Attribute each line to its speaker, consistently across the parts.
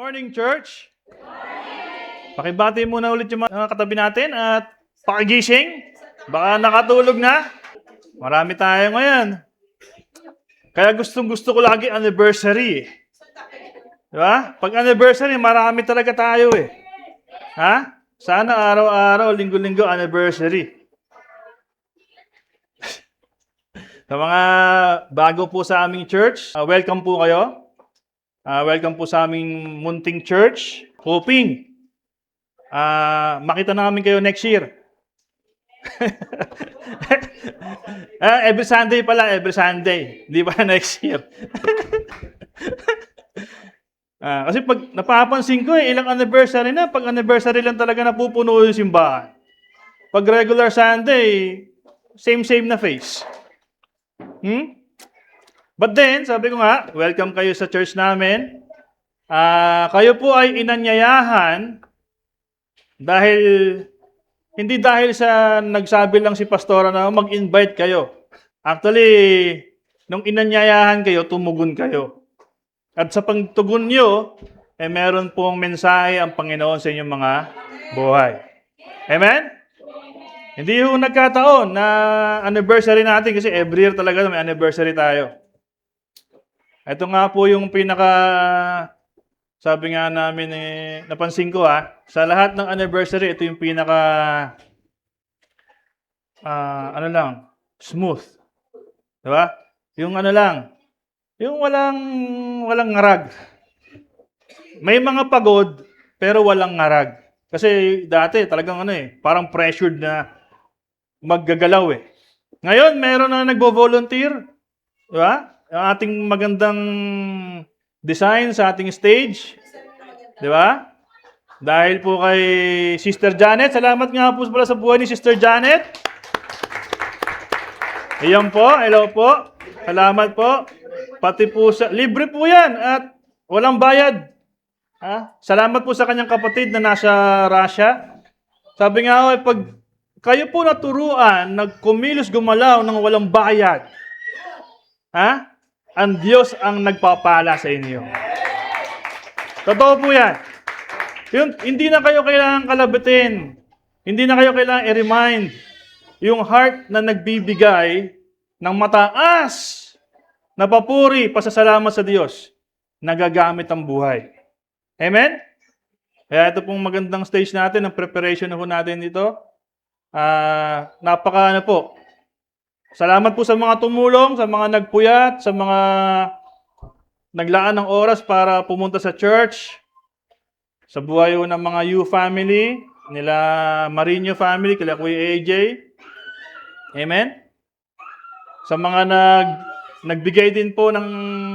Speaker 1: Morning, church! Pakibati muna ulit yung mga katabi natin at pakigising. Baka nakatulog na. Marami tayo ngayon. Kaya gustong-gusto ko lagi anniversary. Diba? Pag anniversary, marami talaga tayo eh. Ha? Sana araw-araw, linggo-linggo anniversary. Sa mga bago po sa aming church, welcome po kayo. Welcome po sa aming munting church. Hoping makita namin kayo next year. Every Sunday pala, every Sunday. Di ba next year? Kasi pag napapansin ko ilang anniversary na, pag anniversary lang talaga napupuno yung simbahan. Pag regular Sunday, same na face. But then, sabi ko nga, welcome kayo sa church namin. Kayo po ay inanyayahan dahil, hindi dahil sa nagsabi lang si pastora na mag-invite kayo. Actually, nung inanyayahan kayo, tumugon kayo. At sa pagtugon nyo, meron pong mensahe ang Panginoon sa inyong mga buhay. Amen? Hindi yung nagkataon na anniversary natin kasi every year talaga may anniversary tayo. Ito nga po yung sabi nga namin napansin ko sa lahat ng anniversary, ito yung smooth. Diba? Yung yung walang ngarag. May mga pagod, pero walang ngarag. Kasi dati talagang parang pressured na maggagalaw eh. Ngayon, meron na nagbo-volunteer. Diba? Ang ating magandang design sa ating stage. Di ba? Dahil po kay Sister Janet. Salamat nga po pala sa buhay ni Sister Janet. Iyan po. Hello po. Salamat po. Pati po libre po yan at walang bayad. Salamat po sa kanyang kapatid na nasa Russia. Sabi nga pag kayo po naturuan, nagkumilos gumalaw ng walang bayad. Ang Diyos ang nagpapala sa inyo. Totoo po yan. Hindi na kayo kailangan kalabitin. Hindi na kayo kailangan i-remind. Yung heart na nagbibigay ng mataas na papuri, pasasalamat sa Diyos, nagagamit ang buhay. Amen? Kaya ito pong magandang stage natin, ang preparation na po natin dito. Salamat po sa mga tumulong, sa mga nagpuyat, sa mga naglaan ng oras para pumunta sa church. Sa buhay ng mga U family, nila Marino family, kila Kuya AJ. Amen? Sa mga nagbigay din po ng,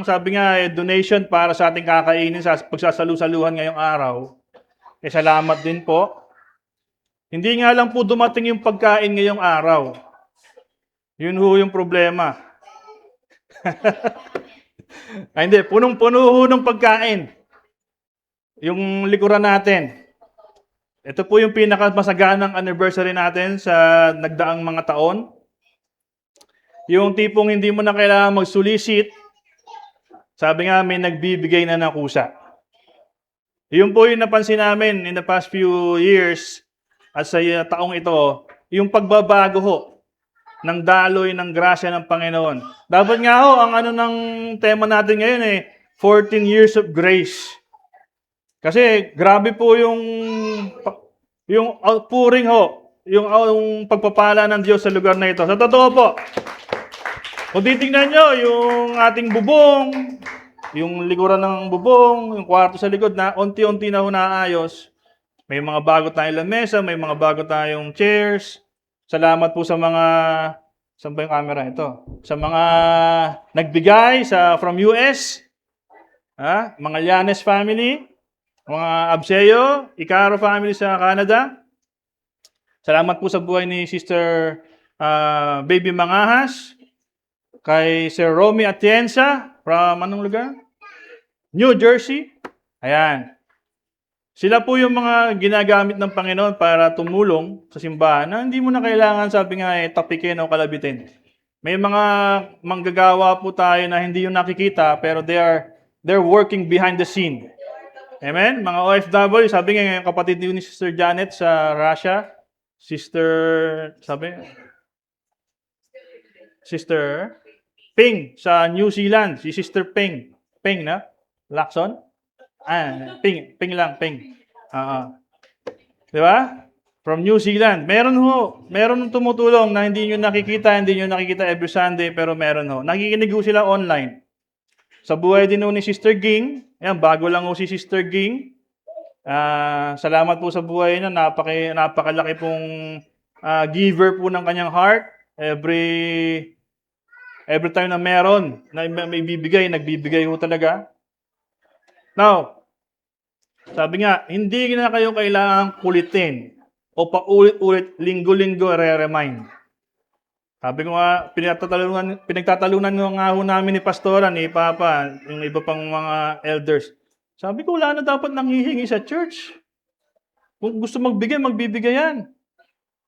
Speaker 1: sabi nga, donation para sa ating kakainin sa pagsasalu-saluhan ngayong araw. Salamat din po. Hindi nga lang po dumating yung pagkain ngayong araw. Yun ho yung problema. Hindi, punong-puno ho ng pagkain. Yung likuran natin. Ito po yung pinakamasaganang anniversary natin sa nagdaang mga taon. Yung tipong hindi mo na kailangan magsulisit. Sabi nga, may nagbibigay na ng kusa. Yun po yung napansin namin in the past few years at sa taong ito, yung pagbabago ho ng daloy ng grasya ng Panginoon. Dapat nga ang ng tema natin ngayon 14 years of grace. Kasi grabe po yung outpouring yung pagpapala ng Diyos sa lugar na ito. Sa totoo po, kung titingnan nyo, yung ating bubong, yung likuran ng bubong, yung kwarto sa likod na unti-unti na naayos. May mga bago tayong lamesa, may mga bago tayong chairs. Salamat po sa mga, saan ba yung camera ito? Sa mga nagbigay from US, mga Llanes family, mga Abseo, Icaro family sa Canada. Salamat po sa buhay ni Sister Baby Mangahas, kay Sir Romy Atienza, from anong lugar? New Jersey. Ayan. Sila po yung mga ginagamit ng Panginoon para tumulong sa simbahan na hindi mo na kailangan, sabi nga, tapikin o kalabitin. May mga manggagawa po tayo na hindi yung nakikita, pero they're working behind the scene. Amen? Mga OFW, sabi nga yung kapatid ni Sister Janet sa Russia, Sister Ping sa New Zealand, si Sister Ping. Ping na? Lacson? Ping lang, Ping. Di ba? From New Zealand. Meron tumutulong na hindi nyo nakikita every Sunday, pero meron ho. Nakikinig ho sila online. Sa buhay din ho ni Sister Ging, ayan, bago lang ho si Sister Ging. Salamat po sa buhay na napakalaki pong giver po ng kanyang heart. Every time na meron na may bibigay, nagbibigay ho talaga. Now, sabi nga, hindi na kayo kailangang kulitin o paulit-ulit, linggo-linggo, re-remind. Sabi ko nga, pinagtatalunan nga ho namin ni Pastora, ni Papa, yung iba pang mga elders. Sabi ko, wala na dapat nanghihingi sa church. Kung gusto magbibigay yan.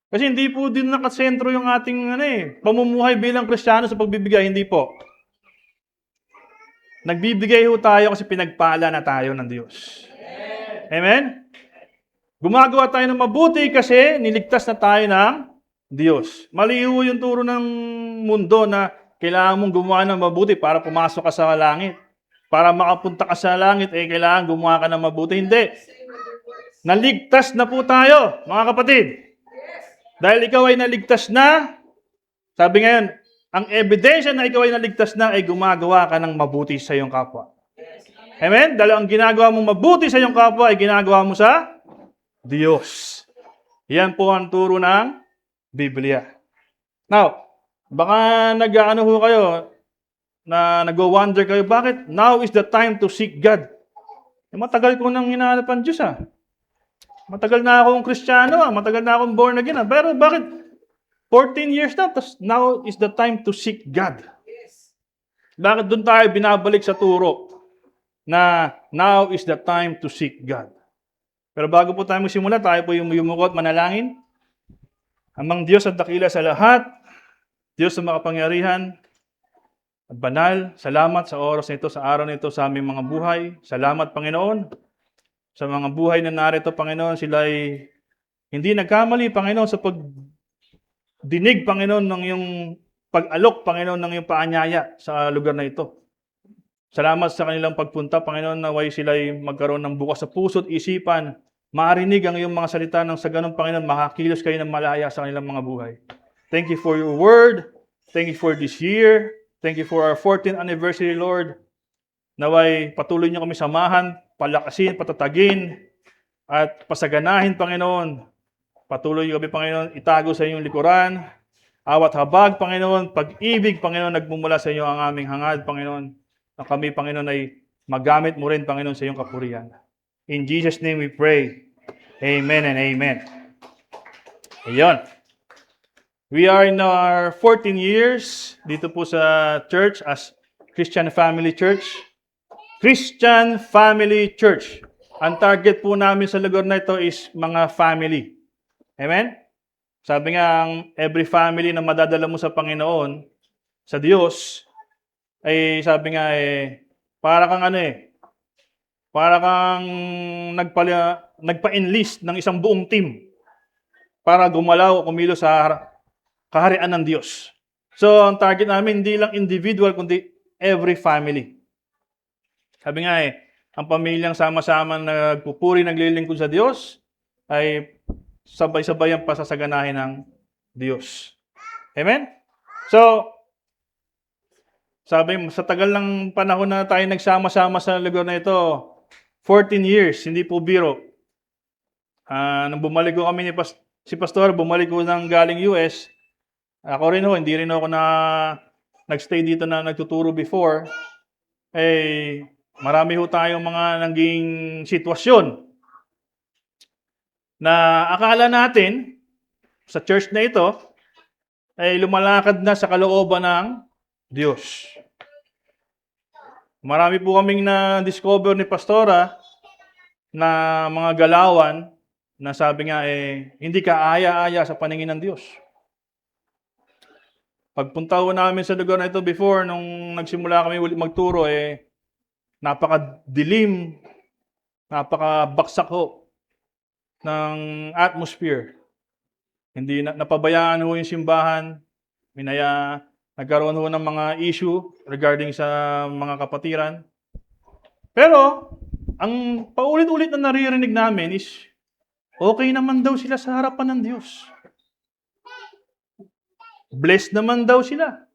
Speaker 1: Kasi hindi po din nakasentro yung ating pamumuhay bilang Kristiyano sa pagbibigay, hindi po. Nagbibigay ho tayo kasi pinagpala na tayo ng Diyos. Amen? Gumagawa tayo ng mabuti kasi niligtas na tayo ng Diyos. Mali ho yung turo ng mundo na kailangan mong gumawa ng mabuti para pumasok ka sa langit. Para makapunta ka sa langit, kailangan gumawa ka ng mabuti. Hindi. Naligtas na po tayo, mga kapatid. Dahil ikaw ay naligtas na, sabi ngayon, ang ebidensya na ikaw ay naligtas na ay gumagawa ka ng mabuti sa iyong kapwa. Amen? Dahil ang ginagawa mong mabuti sa iyong kapwa ay ginagawa mo sa Diyos. Yan po ang turo ng Biblia. Now, baka nag-ano ho kayo, na nag-wonder kayo, bakit now is the time to seek God? Matagal ko nang hinahanap ang Diyos Matagal na akong Kristiyano matagal na akong born again Pero bakit 14 years na, tapos now is the time to seek God? Bakit doon tayo binabalik sa turo na now is the time to seek God? Pero bago po tayo magsimula, tayo po yung yumuko at manalangin. Amang Diyos at dakila sa lahat, Diyos na makapangyarihan at banal, salamat sa oras nito, sa araw nito, sa aming mga buhay. Salamat, Panginoon, sa mga buhay na narito, Panginoon. Sila ay hindi nagkamali, Panginoon, sa pagdinig, Panginoon, ng iyong pag-alok, Panginoon, ng iyong paanyaya sa lugar na ito. Salamat sa kanilang pagpunta, Panginoon, naway sila ay magkaroon ng bukas sa puso't isipan, marinig ang iyong mga salita ng sa ganun, Panginoon, makakilos kayo ng malaya sa kanilang mga buhay. Thank you for your word. Thank you for this year. Thank you for our 14th anniversary, Lord. Naway patuloy niyo kami samahan, palakasin, patatagin, at pasaganahin, Panginoon. Patuloy niyo kami, Panginoon, itago sa inyong likuran. Awat habag, Panginoon, pag-ibig, Panginoon, nagmumula sa inyo ang aming hangad, Panginoon. Na kami, Panginoon, ay magamit mo rin, Panginoon, sa iyong kapurihan. In Jesus' name we pray. Amen and amen. Ayun. We are in our 14 years dito po sa church as Christian Family Church. Christian Family Church. Ang target po namin sa lugar na ito is mga family. Amen? Sabi nga, every family na madadala mo sa Panginoon, sa Diyos, ay sabi nga para kang para kang nagpa-enlist ng isang buong team para gumalaw o kumilos sa kaharian ng Diyos. So, ang target namin, hindi lang individual, kundi every family. Sabi nga ang pamilyang sama-sama nagpupuri, naglilingkod sa Diyos, ay sabay-sabay ang pasasaganahin ng Diyos. Amen? So, sabi, sa tagal ng panahon na tayo nagsama-sama sa lugar na ito, 14 years, hindi po biro. Nung bumalik ko kami si Pastor, bumalik ko ng galing US, ako rin hindi rin ako nagstay dito na nagtuturo before. Marami tayong mga naging sitwasyon na akala natin sa church na ito ay lumalakad na sa kalooban ng Diyos. Marami po kaming na-discover ni Pastora na mga galawan na sabi nga hindi ka aya-aya sa paningin ng Diyos. Pagpunta ko namin sa lugar na ito before, nung nagsimula kami ulit magturo, napakadilim, Napakabaksak ho ng atmosphere. Hindi napabayaan ho yung simbahan. Nagkaroon ho ng mga issue regarding sa mga kapatiran. Pero, ang paulit-ulit na naririnig namin is, okay naman daw sila sa harapan ng Diyos. Blessed naman daw sila.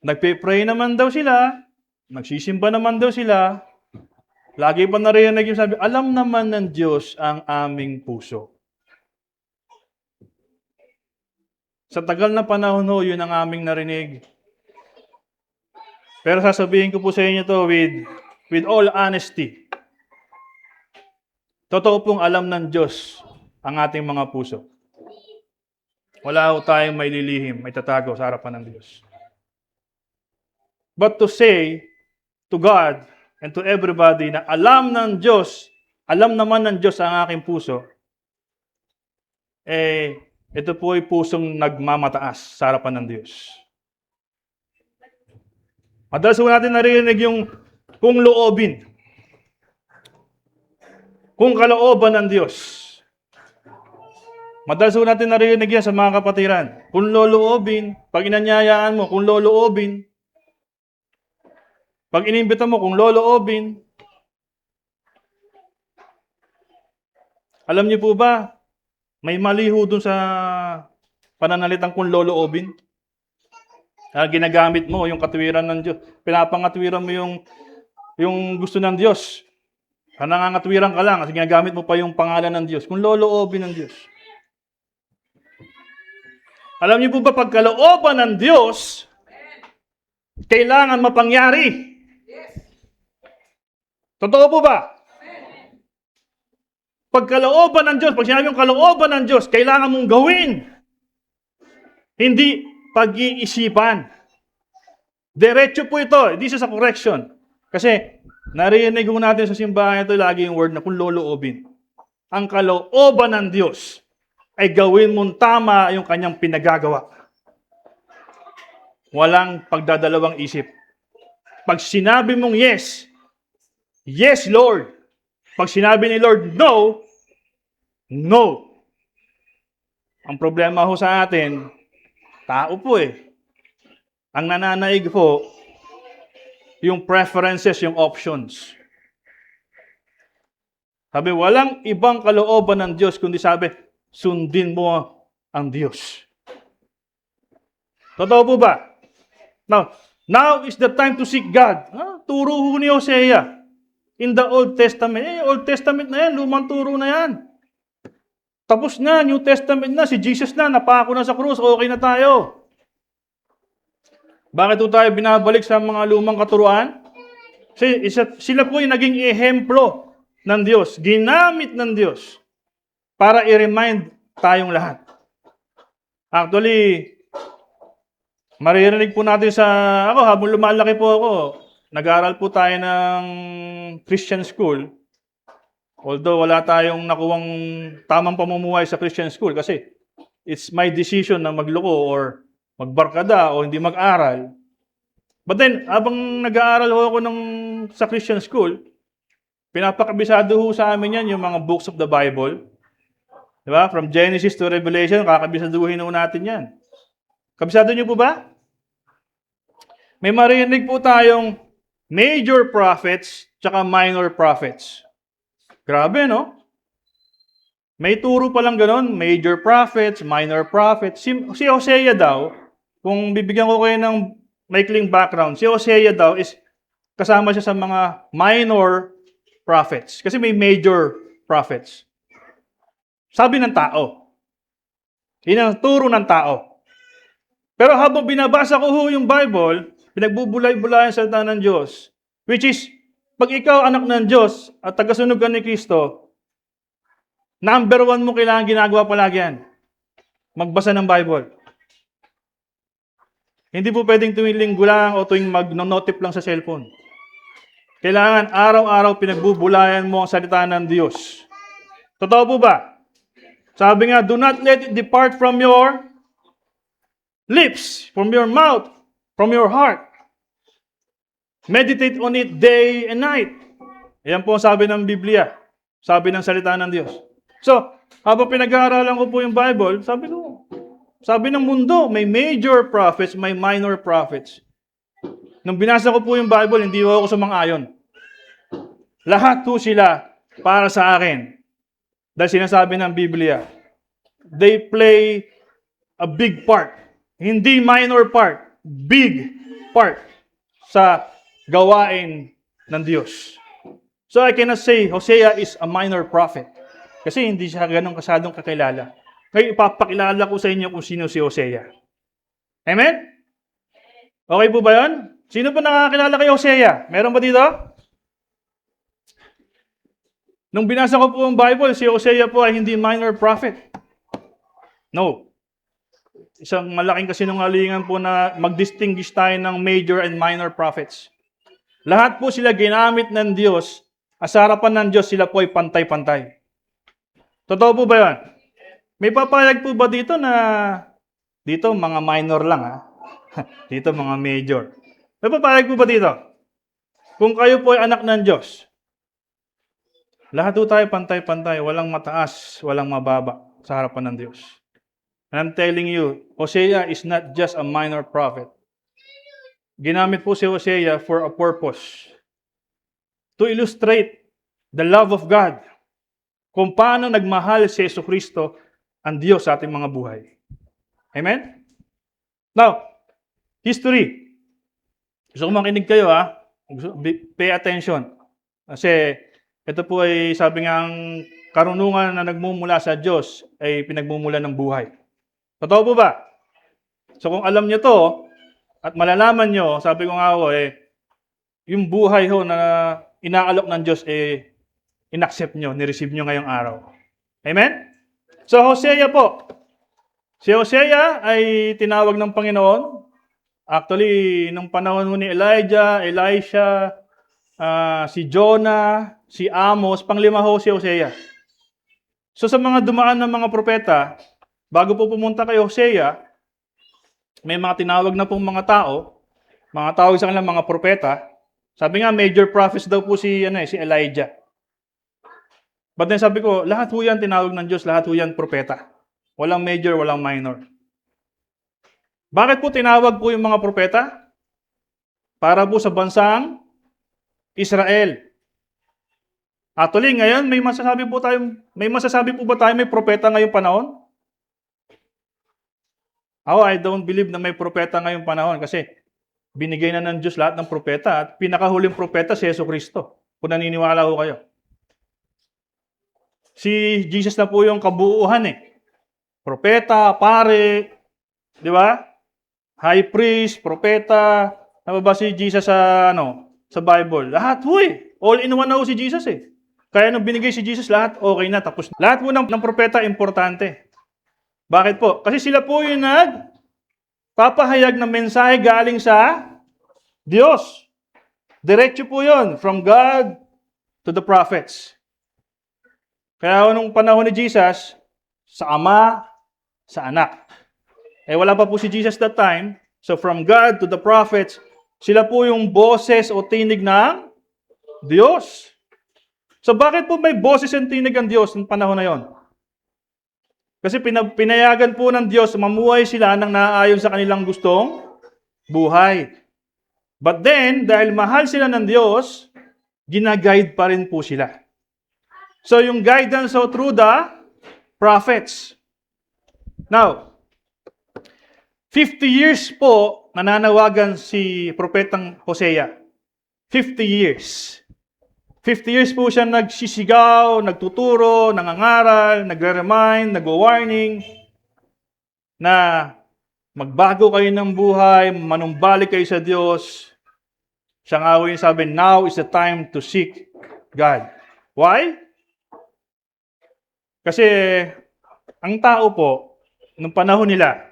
Speaker 1: Nagpe-pray naman daw sila. Nagsisimba naman daw sila. Lagi pa naririnig yung sabi, alam naman ng Diyos ang aming puso. Sa tagal na panahon ho, yun ang aming narinig. Pero sasabihin ko po sa inyo to with all honesty. Totoo pong alam ng Diyos ang ating mga puso. Wala ho tayong may lilihim, may tatago sa harapan ng Diyos. But to say to God and to everybody na alam ng Diyos, alam naman ng Diyos ang aking puso, ito po ay pusong nagmamataas sa harapan ng Diyos. Madalas po natin narinig yung kung loobin. Kung kalooban ng Diyos. Madalas po natin narinig yan sa mga kapatiran. Kung loloobin, pag inanyayaan mo, kung loloobin. Pag inimbita mo, kung loloobin. Alam niyo po ba, may mali ho dun sa pananalitang kung loloobin. Ginagamit mo yung katwiran ng Diyos. Pinapangatwiran mo yung gusto ng Diyos. Nangangatwiran ka lang kasi ginagamit mo pa yung pangalan ng Diyos. Kung loloobin ng Diyos. Alam niyo po ba, pagkalooban ng Diyos, kailangan mapangyari. Totoo po ba? Pagkalooban ng Diyos, pag sinabi yung kalooban ng Diyos, kailangan mong gawin. Hindi pag-iisipan. Diretso po ito. Hindi siya sa correction. Kasi, narinig ko natin sa simbahan ito lagi yung word na kung loloobin. Ang kalooban ng Diyos ay gawin mong tama yung kanyang pinagagawa. Walang pagdadalawang isip. Pag sinabi mong yes, yes, Lord. Pag sinabi ni Lord, no, no. Ang problema ho sa atin, tao po eh. Ang nananaig po, yung preferences, yung options. Sabi, walang ibang kalooban ng Diyos, kundi sabi, sundin mo ang Diyos. Totoo po ba? Now is the time to seek God. Turo ho ni Hosea. In the Old Testament. Old Testament na yan, lumang turo na yan. Tapos na, New Testament na, si Jesus na, napako na sa krus, okay na tayo. Bakit po tayo binabalik sa mga lumang katuruan? Kasi sila po yung naging ehemplo ng Diyos. Ginamit ng Diyos para i-remind tayong lahat. Actually, maririnig po natin ako, habang lumalaki po ako, nag-aaral po tayo ng Christian school. Although wala tayong nakuwang tamang pamumuhay sa Christian school kasi it's my decision na magloko or magbarkada o hindi mag-aral. But then, habang nag-aaral ako sa Christian school, pinapakabisado ho sa amin yan yung mga books of the Bible. Diba? From Genesis to Revelation, kakabisaduhin ho natin yan. Kabisado niyo po ba? May marinig po tayong major prophets tsaka minor prophets. Grabe, no? May turo pa lang ganon, major prophets, minor prophets. Si Hosea daw, kung bibigyan ko kayo ng maikling background, si Hosea daw is kasama siya sa mga minor prophets. Kasi may major prophets. Sabi ng tao. Yun ang turo ng tao. Pero habang binabasa ko yung Bible, pinagbubulay-bulayan sa salita ng Diyos, which is, pag ikaw anak ng Diyos at tagasunog ka ni Kristo, number 1 mo kailangan ginagawa palagi yan. Magbasa ng Bible. Hindi po pwedeng tuwing linggo lang o tuwing mag-notif lang sa cellphone. Kailangan araw-araw pinagbubulayan mo ang salita ng Diyos. Totoo po ba? Sabi nga, do not let it depart from your lips, from your mouth, from your heart. Meditate on it day and night. Yan po ang sabi ng Biblia. Sabi ng salita ng Diyos. So, habang pinag-aaralan ko po yung Bible, sabi ng mundo, may major prophets, may minor prophets. Nung binasa ko po yung Bible, hindi ako sumang-ayon. Lahat po sila para sa akin. Dahil sinasabi ng Biblia, they play a big part. Hindi minor part, big part sa gawain ng Diyos. So I cannot say Hosea is a minor prophet. Kasi hindi siya ganun kasadong kakilala. Kaya ipapakilala ko sa inyo kung sino si Hosea. Amen? Okay po ba yun? Sino pa nakakilala kay Hosea? Meron ba dito? Nung binasa ko po ang Bible, si Hosea po ay hindi minor prophet. No. Isang malaking kasinungalingan po na mag-distinguish tayo ng major and minor prophets. Lahat po sila ginamit ng Diyos. Sa harapan ng Diyos, sila po ay pantay-pantay. Totoo po ba yan? May papayag po ba dito na dito mga minor lang ha? Dito mga major. May papayag po ba dito? Kung kayo po ay anak ng Diyos, lahat po tayo pantay-pantay, walang mataas, walang mababa sa harapan ng Diyos. And I'm telling you, Hosea is not just a minor prophet. Ginamit po si Hosea for a purpose. To illustrate the love of God. Kung paano nagmahal si Jesucristo ang Diyos sa ating mga buhay. Amen? Now, history. Gusto ko makinig kayo ha. Pay attention. Kasi ito po ay sabi ngang karunungan na nagmumula sa Diyos ay pinagmumula ng buhay. Totoo po ba? So kung alam nyo to at malalaman nyo, sabi ko nga ako yung buhay ho na inaalok ng Diyos inaccept nyo, nireceive nyo ngayong araw. Amen? So Hosea po. Si Hosea ay tinawag ng Panginoon. Actually, nung panahon ni Elijah, Elisha, si Jonah, si Amos, panglima ho si Hosea. So sa mga dumaan ng mga propeta, bago po pumunta kay Hosea, may mga tinawag na pong mga tawag sa kanilang mga propeta. Sabi nga, major prophets daw po si Elijah. But then sabi ko, lahat po yan tinawag ng Diyos, lahat po yan propeta. Walang major, walang minor. Bakit po tinawag po yung mga propeta? Para po sa bansang Israel. Actually, ngayon, may masasabi po ba tayo may propeta ngayong panahon? I don't believe na may propeta ngayong panahon kasi binigay na ng Diyos lahat ng propeta at pinakahuling propeta si Jesucristo. Kung naniniwala ho kayo. Si Jesus na po yung kabuuhan Propeta, pare, di ba? High priest, propeta. Ano ba si Jesus sa Bible? Lahat ho All in one na ho si Jesus Kaya nung binigay si Jesus, lahat okay na, tapos na. Lahat po ng propeta importante. Bakit po? Kasi sila po yung nagpapahayag ng mensahe galing sa Diyos. Diretso po yun, from God to the prophets. Kaya nung panahon ni Jesus, sa Ama, sa Anak. Wala pa po si Jesus that time. So from God to the prophets, sila po yung boses o tinig ng Diyos. So bakit po may boses and tinig ang Diyos ng panahon na yon? Kasi pinayagan po ng Diyos, mamuhay sila ng naaayon sa kanilang gustong buhay. But then, dahil mahal sila ng Diyos, ginaguide pa rin po sila. So yung guidance through the prophets. Now, 50 years po nananawagan si Propetang Hosea. 50 years. 50 years po siya nagsisigaw, nagtuturo, nangangaral, nagre-remind, nagwa-warning na magbago kayo ng buhay, manumbalik kayo sa Diyos. Siya nga yung sabi, now is the time to seek God. Why? Kasi ang tao po, nung panahon nila,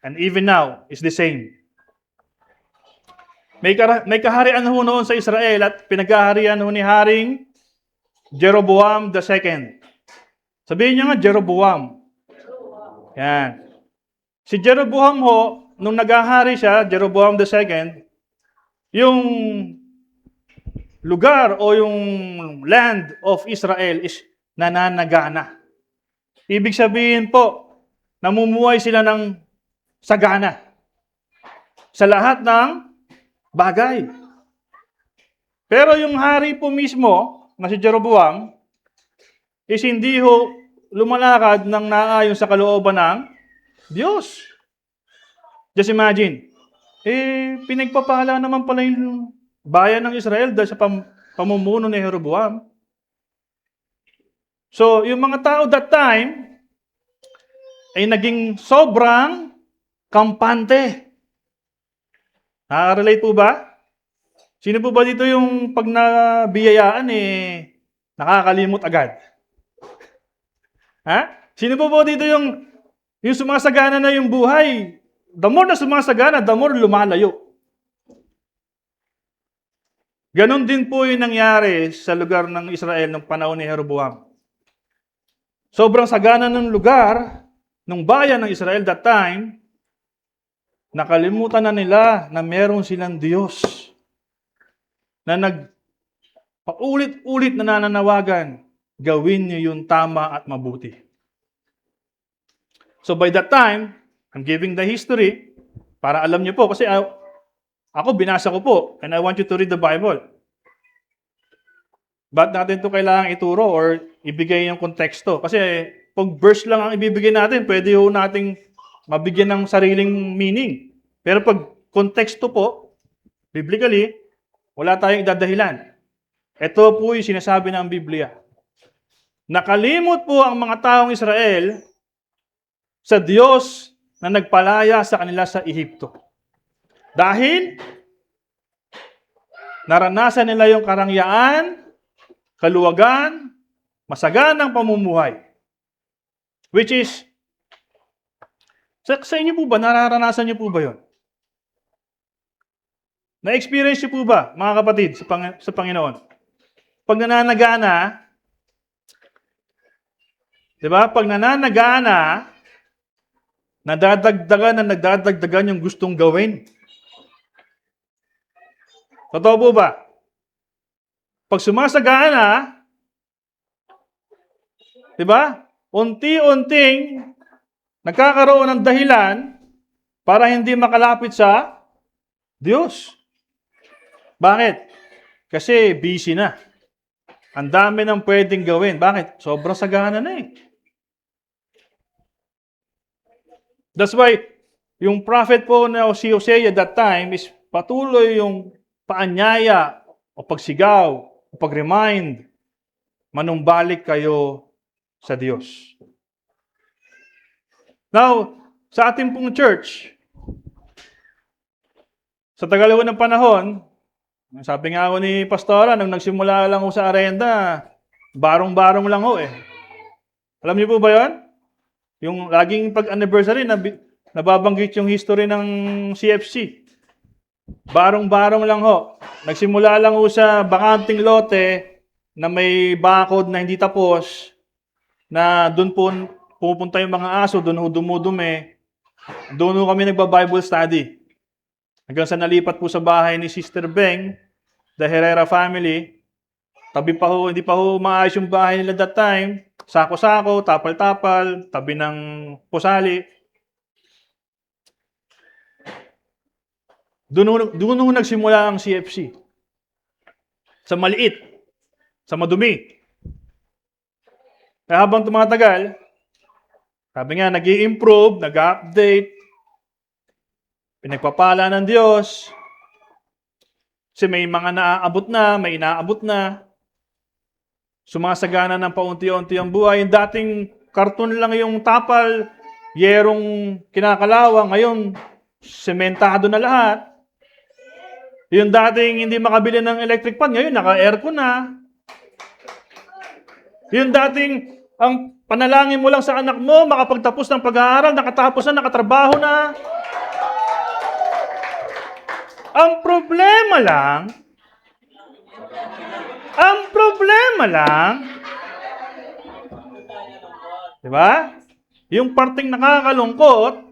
Speaker 1: and even now, is the same. May kaharian ho noon sa Israel at pinag-aharian ho ni Haring Jeroboam II. Sabihin niyo nga, Jeroboam. Yan. Si Jeroboam ho, nung nag-ahari siya, Jeroboam II, yung lugar o yung land of Israel is nananagana. Ibig sabihin po, namumuhay sila ng sagana sa lahat ng bagay. Pero yung hari po mismo, na si Jeroboam, is hindi ho lumalakad ng naayon sa kalooban ng Diyos. Just imagine, pinagpapala naman pala yung bayan ng Israel dahil sa pamumuno ni Jeroboam. So, yung mga tao that time, ay naging sobrang kampante. Nakaka-relate po ba? Sino po ba dito yung pag nabiyayaan, nakakalimot agad? Ha? Sino po ba dito yung sumasagana na yung buhay? The more na sumasagana, the more lumalayo. Ganon din po yung nangyari sa lugar ng Israel ng panahon ni Jeroboam. Sobrang sagana ng lugar, ng bayan ng Israel that time, nakalimutan na nila na meron silang Diyos na paulit-ulit na nananawagan, gawin niyo yung tama at mabuti. So by that time, I'm giving the history para alam niyo po, kasi ako binasa ko po, and I want you to read the Bible. Ba't natin ito kailangang ituro or ibigay yung konteksto? Kasi pag verse lang ang ibibigay natin, pwede ho nating mabigyan ng sariling meaning. Pero pag konteksto po, biblically, wala tayong idadahilan. Ito po yung sinasabi ng Biblia. Nakalimot po ang mga taong Israel sa Diyos na nagpalaya sa kanila sa Ehipto. Dahil naranasan nila yung karangyaan, kaluwagan, masaganang pamumuhay. Which is, sa inyo po ba, nararanasan niyo po ba yun? Na-experience niyo po ba, mga kapatid, sa Panginoon? Pag nananagana, di ba? Pag nananagana, nagdadagdagan yung gustong gawin. Totoo po ba? Pag sumasagana, di ba? Unti-unting nagkakaroon ng dahilan para hindi makalapit sa Diyos. Bakit? Kasi busy na. Ang dami ng pwedeng gawin. Bakit? Sobrang sagana na eh. That's why, yung prophet po na si Hosea that time is patuloy yung paanyaya o pagsigaw o pag-remind, manumbalik kayo sa Diyos. Now, sa ating pong church, sa tagal ng panahon, sabi nga ako ni Pastora, nung nagsimula lang ako sa Arenda, barong-barong lang ho eh. Alam niyo po ba yun? Yung laging pag-anniversary, nababanggit yung history ng CFC. Barong-barong lang ho. Nagsimula lang ho sa bakanting lote na may bakod na hindi tapos, na doon po pupunta yung mga aso, doon ho dumudumi. Doon ho kami nagba-Bible study. Hanggang sa nalipat po sa bahay ni Sister Beng, the Herrera family. Tabi pa ho, hindi pa ho maayos yung bahay nila that time. Sako-sako, tapal-tapal, tabi ng pusali. Doon ho nagsimula ang CFC. Sa maliit, sa madumi. Kaya habang tumatagal, sabi nga, nag-i-improve, nag-update, pinagpapala ng Diyos. Kasi may mga naaabot na, may inaabot na. Sumasagana ng paunti-unti ang buhay. Yung dating karton lang yung tapal, yerong kinakalawa, ngayon, sementado na lahat. Yung dating hindi makabili ng electric fan, ngayon naka-aircon na. Yung dating ang panalangin mo lang sa anak mo, makapagtapos ng pag-aaral, nakatapos na, nakatrabaho na. Ang problema lang, di ba? Yung parting nakakalungkot,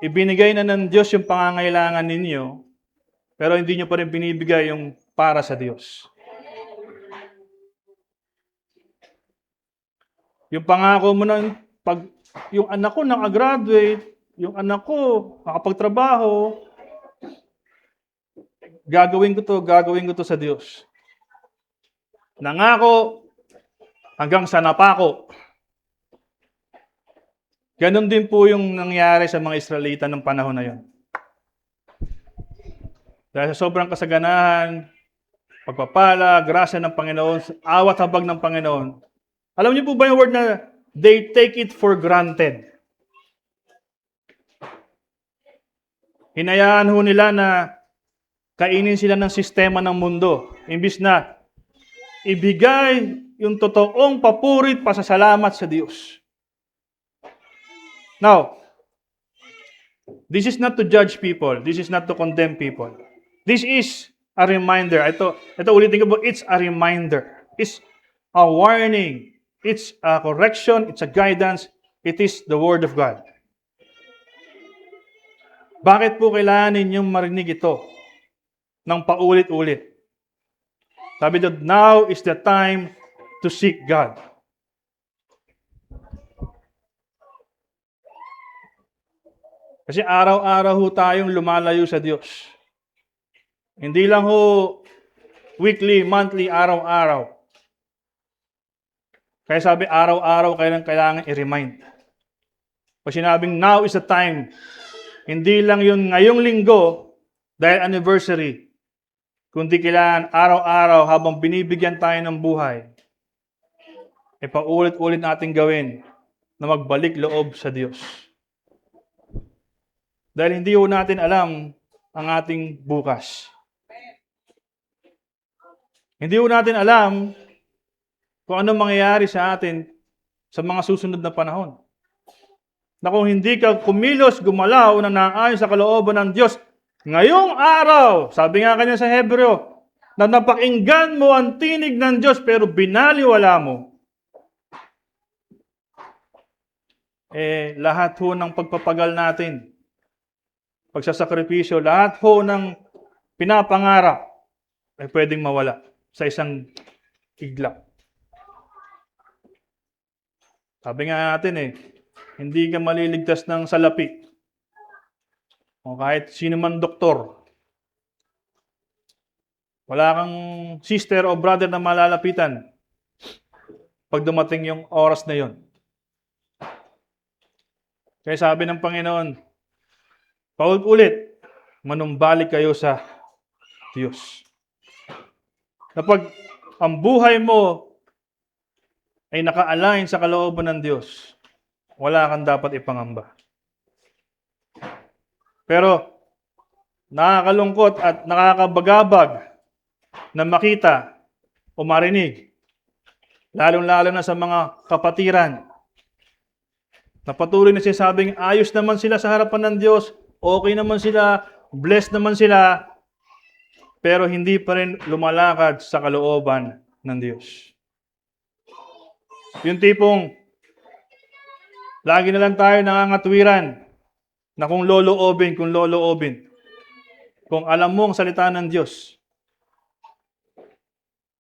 Speaker 1: ibinigay na ng Diyos yung pangangailangan ninyo, pero hindi nyo pa rin binibigay yung para sa Diyos. Yung pangako mo ng yung anak ko nakagraduate, yung anak ko nakapagtrabaho, gagawin ko to sa Diyos. Nangako hanggang sa napako. Ganon din po yung nangyari sa mga Israelita ng panahon na yon. Dahil sa sobrang kasaganahan, pagpapala, grasya ng Panginoon, awat habag ng Panginoon. Alam niyo po ba yung word na they take it for granted? Hinayaan ho nila na kainin sila ng sistema ng mundo. Imbis na ibigay yung totoong papurit, pasasalamat sa Diyos. Now, this is not to judge people. This is not to condemn people. This is a reminder. Ito ulitin ko po, it's a reminder. It's a warning. It's a correction. It's a guidance. It is the Word of God. Bakit po kailangan ninyong marinig ito ng paulit-ulit? Sabi doon, now is the time to seek God. Kasi araw-araw ho tayong lumalayo sa Diyos. Hindi lang ho weekly, monthly, araw-araw. Kaya sabi, araw-araw kailangan i-remind. Pag sinabing now is the time, hindi lang yun ngayong linggo dahil anniversary, kundi kailangan araw-araw habang binibigyan tayo ng buhay, paulit-ulit natin gawin na magbalik loob sa Diyos. Dahil hindi ho natin alam ang ating bukas. Hindi ho natin alam kung ano mangyayari sa atin sa mga susunod na panahon. Na kung hindi ka kumilos, gumalaw na naayon sa kalooban ng Diyos, ngayong araw, sabi nga kanya sa Hebreo, na napakinggan mo ang tinig ng Diyos pero binaliwala mo, lahat ho ng pagpapagal natin, pagsasakripisyo, lahat ho ng pinapangarap ay pwedeng mawala sa isang iglap. Sabi nga natin hindi ka maliligtas ng salapi. O kahit sino man doktor. Wala kang sister o brother na malalapitan pag dumating yung oras na yon. Kaya sabi ng Panginoon, paulit-ulit, manumbalik kayo sa Diyos. Kapag ang buhay mo ay naka-align sa kalooban ng Diyos, wala kang dapat ipangamba. Pero nakakalungkot at nakakabagabag na makita o marinig, lalong-lalo na sa mga kapatiran, na patuloy na sinasabing ayos naman sila sa harapan ng Diyos, okay naman sila, blessed naman sila, pero hindi pa rin lumalakad sa kalooban ng Diyos. Yung tipong lagi na lang tayo nangangatwiran na kung loloobin. Kung alam mo ang salita ng Diyos,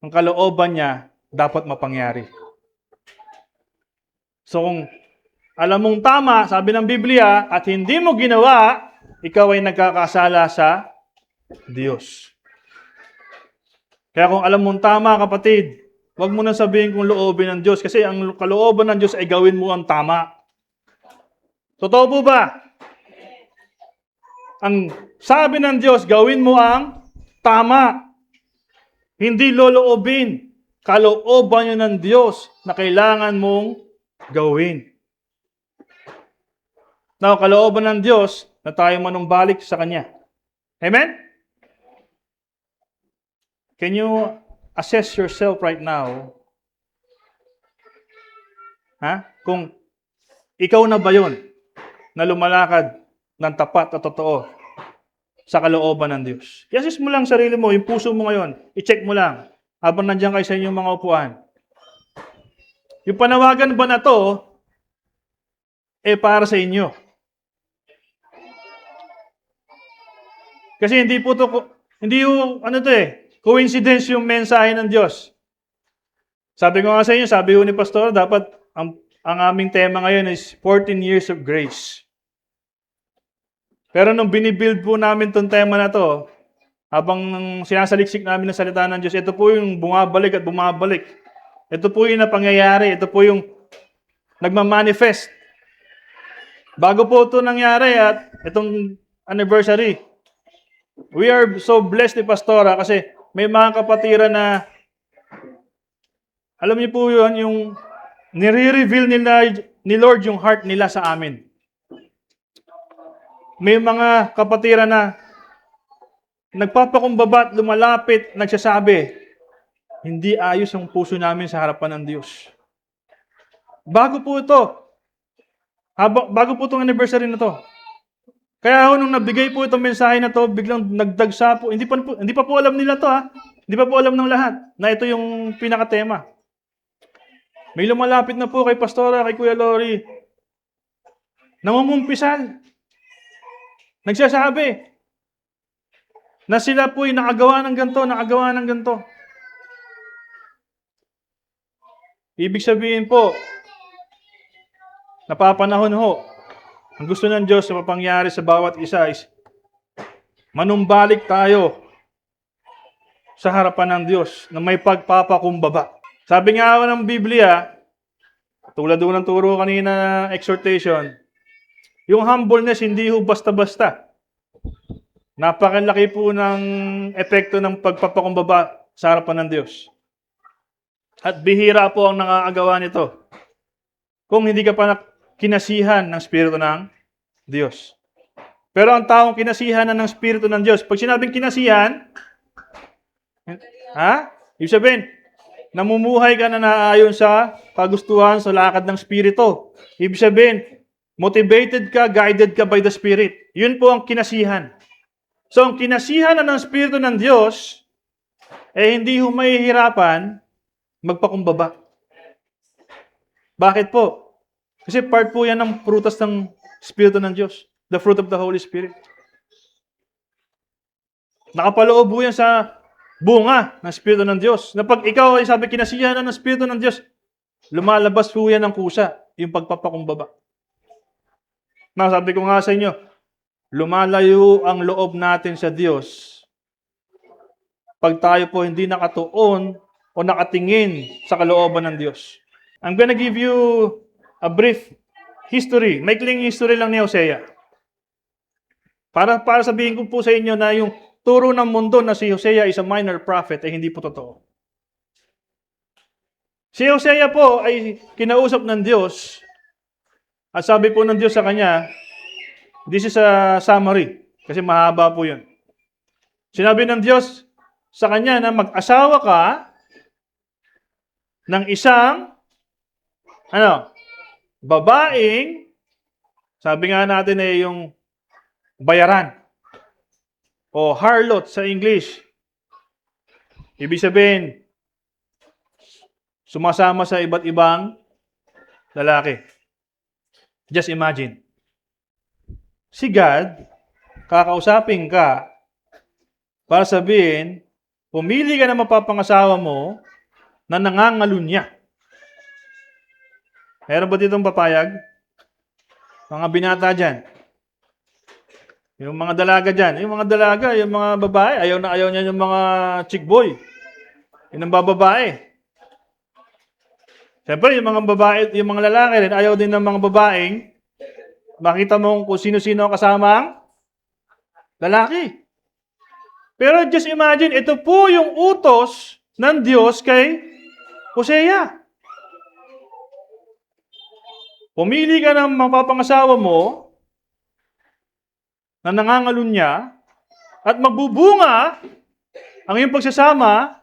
Speaker 1: ang kalooban niya dapat mapangyari. So kung alam mong tama, sabi ng Biblia, at hindi mo ginawa, ikaw ay nagkakasala sa Diyos. Kaya kung alam mong tama, kapatid, huwag mo na sabihin kung loobin ng Diyos kasi ang kalooban ng Diyos ay gawin mo ang tama. Totoo po ba? Ang sabi ng Diyos, gawin mo ang tama. Hindi loloobin. Kalooban yun ng Diyos na kailangan mong gawin. Now, kalooban ng Diyos na tayo manumbalik sa Kanya. Amen? Can you assess yourself right now? Kung ikaw na ba yun na lumalakad ng tapat at totoo sa kalooban ng Diyos? I-assess mo lang sarili mo, yung puso mo ngayon. I-check mo lang habang nandiyan kayo sa inyong mga upuan. Yung panawagan ba na to, para sa inyo? Kasi hindi po to, hindi yung, coincidence yung mensahe ng Diyos. Sabi ko nga sa inyo, sabi ko ni Pastor, dapat ang aming tema ngayon is 14 years of grace. Pero nung binibuild po namin tong tema na to, habang sinasaliksik namin ng salita ng Diyos, ito po yung bumabalik at bumabalik. Ito po yung napangyayari. Ito po yung nagmamanifest. Bago po ito nangyari at itong anniversary, we are so blessed ni Pastora kasi may mga kapatiran na, alam niyo po yun, yung nire-reveal ni Lord yung heart nila sa amin. May mga kapatiran na nagpapakumbaba at lumalapit, nagsasabi, hindi ayos ang puso namin sa harapan ng Diyos. Bago po ito. Bago po itong anniversary na to. Kaya nung nabigay po itong mensahe na to, biglang nagdagsa po. Hindi pa po alam nila to ha. Hindi pa po alam ng lahat na ito yung pinakatema. May lumalapit na po kay Pastora, kay Kuya Lori. Namumumpisal. Nagsasabi na sila po'y nakagawa ng ganito. Ibig sabihin po, napapanahon ho, ang gusto ng Diyos na mapangyari sa bawat isa is manumbalik tayo sa harapan ng Diyos na may pagpapakumbaba. Sabi nga ng Biblia, tulad doon ng turo kanina na exhortation, yung humbleness hindi ho basta-basta. Napakalaki po ng epekto ng pagpapakumbaba sa harapan ng Diyos. At bihira po ang nakakagawa nito kung hindi ka pa kinasihan ng Espiritu ng Diyos. Pero ang taong kinasihan na ng Espiritu ng Diyos, pag sinabing kinasihan, ibig sabihin, namumuhay ka na naayon sa kagustuhan sa lakad ng Espiritu. Ibig sabihin, motivated ka, guided ka by the Spirit. Yun po ang kinasihan. So, ang kinasihan na ng Espiritu ng Diyos, hindi ho mahihirapan magpakumbaba. Bakit po? Kasi part po yan ng prutas ng Espiritu ng Diyos. The fruit of the Holy Spirit. Nakapaloob po yan sa bunga ng Espiritu ng Diyos. Na pag ikaw ay sabi kinasihan na ng Espiritu ng Diyos, lumalabas po yan ng kusa, yung pagpapakumbaba. Sabi ko nga sa inyo, lumalayo ang loob natin sa Diyos pag tayo po hindi nakatuon o nakatingin sa kalooban ng Diyos. I'm gonna give you a brief history. Maikling history lang ni Hosea. Para sabihin ko po sa inyo na yung turo ng mundo na si Hosea is a minor prophet ay hindi po totoo. Si Hosea po ay kinausap ng Diyos at sabi po ng Diyos sa kanya, this is a summary kasi mahaba po yun. Sinabi ng Diyos sa kanya na mag-asawa ka ng isang babaeng, sabi nga natin yung bayaran o harlot sa English. Ibig sabihin, sumasama sa iba't ibang lalaki. Just imagine. Si God, kakausapin ka para sabihin, pumili ka na mapapangasawa mo na nangangalunya. Meron ba ditong papayag? Mga binata dyan. Yung mga dalaga dyan. Yung mga dalaga, yung mga babae, ayaw na ayaw niya yung mga chick boy. Yung babae. Siyempre, yung mga babae, yung mga lalaki rin, ayaw din ng mga babaeng makita mo kung sino-sino ang kasamang lalaki. Pero just imagine, ito po yung utos ng Diyos kay Hosea. Pumili ka ng mapapangasawa mo na nangangalunya at magbubunga ang iyong pagsasama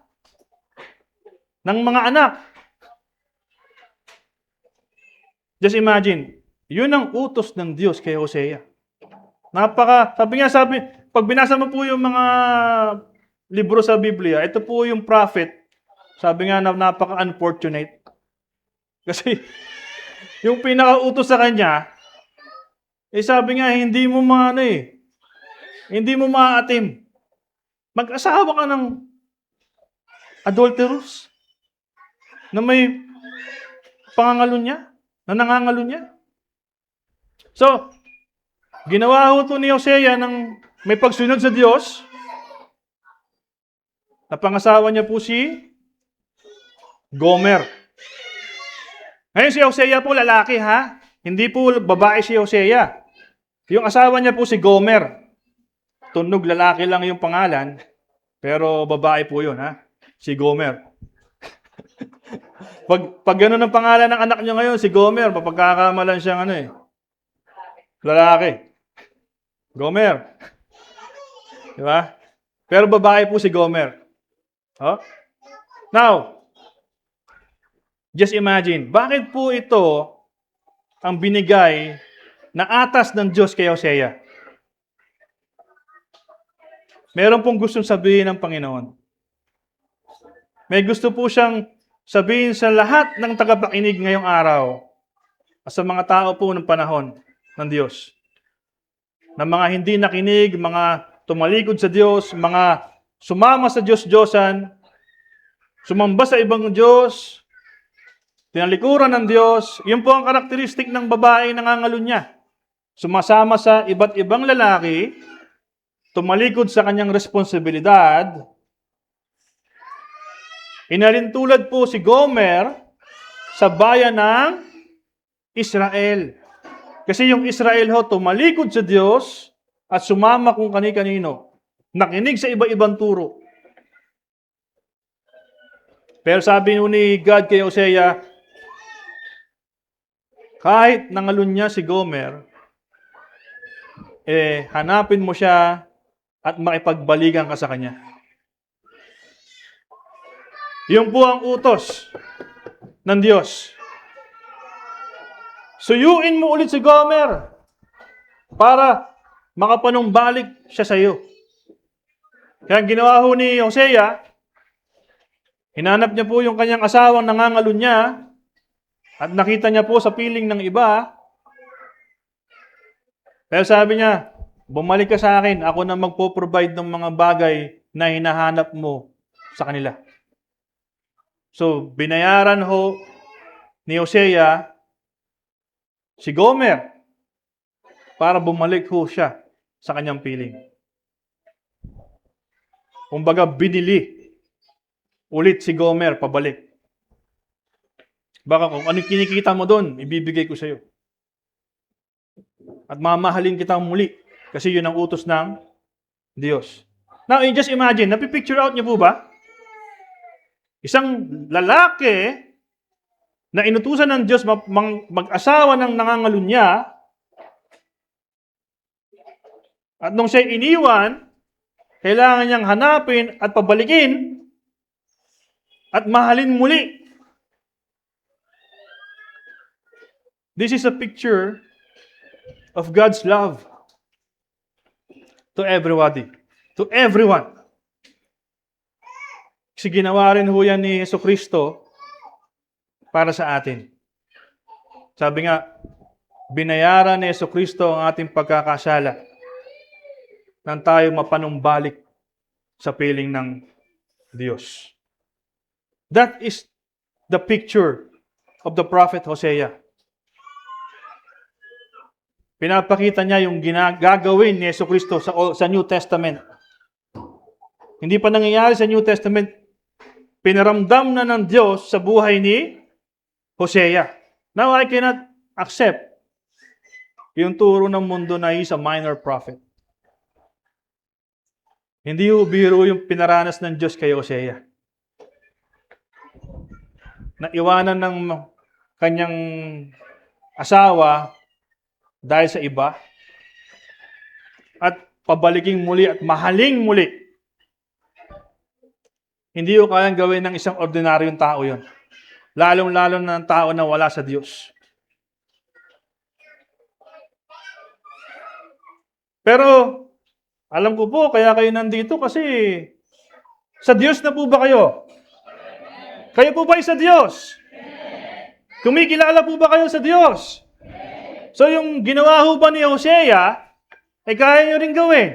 Speaker 1: ng mga anak. Just imagine, yun ang utos ng Diyos kay Hosea. Sabi, pag binasa mo po yung mga libro sa Biblia, ito po yung prophet, sabi nga na napaka-unfortunate. Kasi, yung pinaka-utos sa kanya, sabi nga, hindi mo maatim. Mag-asawa ka ng adulterous, na may pangangalo niya, na nangangalo niya. So, ginawa ho ito ni Hosea ng may pagsunod sa Diyos. Napangasawa niya po si Gomer. Ngayon si Hosea po lalaki ha. Hindi po babae si Hosea. Yung asawa niya po si Gomer. Tunog lalaki lang yung pangalan. Pero babae po yun ha. Si Gomer. Pag gano'n ang pangalan ng anak niya ngayon, si Gomer, mapagkakamalan siyang lalaki. Gomer. Diba? Pero babae po si Gomer. Oh? Now, just imagine, bakit po ito ang binigay na atas ng Diyos kay Hosea? Meron pong gustong sabihin ng Panginoon. May gusto po siyang sabihin sa lahat ng tagapakinig ngayong araw at sa mga tao po ng panahon ng Diyos. Na mga hindi nakinig, mga tumalikod sa Diyos, mga sumama sa Diyos-Diyosan, sumamba sa ibang Diyos, tinalikuran ng Diyos. Yun po ang karakteristik ng babae na nangangalunya. Sumasama sa iba't ibang lalaki, tumalikod sa kanyang responsibilidad. Inalintulad po si Gomer sa bayan ng Israel. Kasi yung Israel ho, tumalikod sa Diyos at sumama kung kani-kanino. Nakinig sa iba-ibang turo. Pero sabi ni God kay Hosea, kahit nangalun niya si Gomer, hanapin mo siya at makipagbalikan ka sa kanya. Yun po ang utos ng Diyos. Suyuin mo ulit si Gomer para makapanumbalik siya sa iyo. Kaya ginawa ho ni Hosea, hinanap niya po yung kanyang asawang nangangalo niya at nakita niya po sa piling ng iba. Pero sabi niya, bumalik ka sa akin, ako na magpo-provide ng mga bagay na hinahanap mo sa kanila. So, binayaran ho ni Hosea si Gomer para bumalik ho siya sa kanyang piling. Kumbaga, binili ulit si Gomer pabalik. Baka kung ano kinikita mo doon, ibibigay ko sa iyo. At mamahalin kitang muli kasi yun ang utos ng Diyos. Now, just imagine, napipicture out niyo po ba? Isang lalaki na inutusan ng Diyos mag-asawa ng nangangalunya at nung siya iniwan, kailangan niyang hanapin at pabalikin at mahalin muli. This is a picture of God's love to everybody, to everyone. Kasi ginawa rin ho yan ni Jesucristo para sa atin. Sabi nga, binayaran ni Jesucristo ang ating pagkakasala nang tayo mapanumbalik sa piling ng Diyos. That is the picture of the prophet Hosea. Pinapakita niya yung gagawin ni Jesucristo sa New Testament. Hindi pa nangyayari sa New Testament, pinaramdam na ng Diyos sa buhay ni Hosea. Now, I cannot accept yung turo ng mundo na he's a minor prophet. Hindi ho biro yung pinaranas ng Diyos kay Hosea. Naiwanan ng kanyang asawa dahil sa iba at pabaliking muli at mahaling muli. Hindi ko kayang gawin ng isang ordinaryong tao yon. Lalong-lalo na ng tao na wala sa Diyos. Pero, alam ko po, kaya kayo nandito kasi sa Diyos na po ba kayo? Kayo po ba ay sa Diyos? Kumikilala po ba kayo sa Diyos? So, yung ginawa ho ba ni Hosea, ay kaya nyo rin gawin.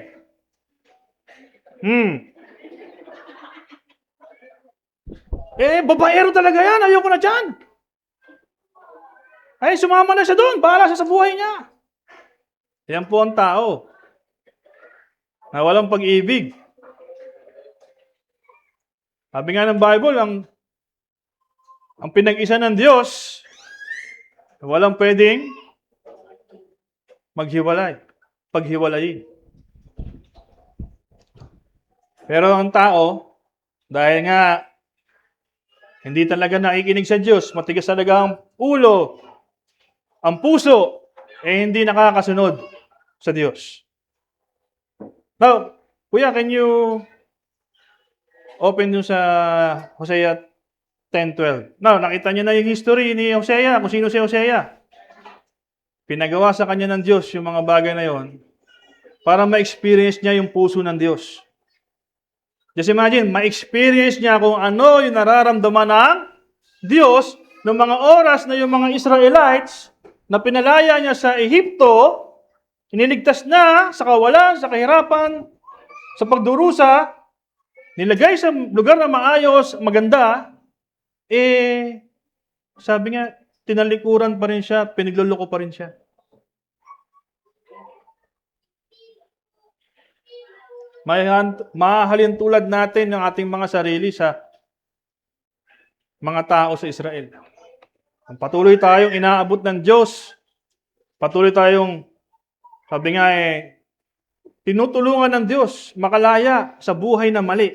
Speaker 1: Babaero talaga yan. Ayoko na dyan. Ay, sumama na siya doon. Bahala siya sa buhay niya. Yan po ang tao na walang pag-ibig. Sabi nga ng Bible, ang pinag-isa ng Diyos, walang pwedeng paghiwalayin. Pero ang tao, dahil nga hindi talaga nakikinig sa Diyos, matigas talaga ang ulo, ang puso, hindi nakakasunod sa Diyos. Now, Kuya, can you open dun sa Hosea 10:12? Now, nakita niyo na yung history ni Hosea, kung sino si Hosea. Pinagawa sa kanya ng Diyos yung mga bagay na yon para ma-experience niya yung puso ng Diyos. Just imagine, ma-experience niya kung ano yung nararamdaman ng Diyos ng mga oras na yung mga Israelites na pinalaya niya sa Ehipto, iniligtas na sa kawalan, sa kahirapan, sa pagdurusa, nilagay sa lugar na maayos, maganda, sabi nga, tinalikuran pa rin siya, pinagluloko pa rin siya. Mahalin tulad natin ng ating mga sarili sa mga tao sa Israel. Patuloy tayong inaabot ng Diyos. Patuloy tayong, sabi nga tinutulungan ng Diyos makalaya sa buhay na mali.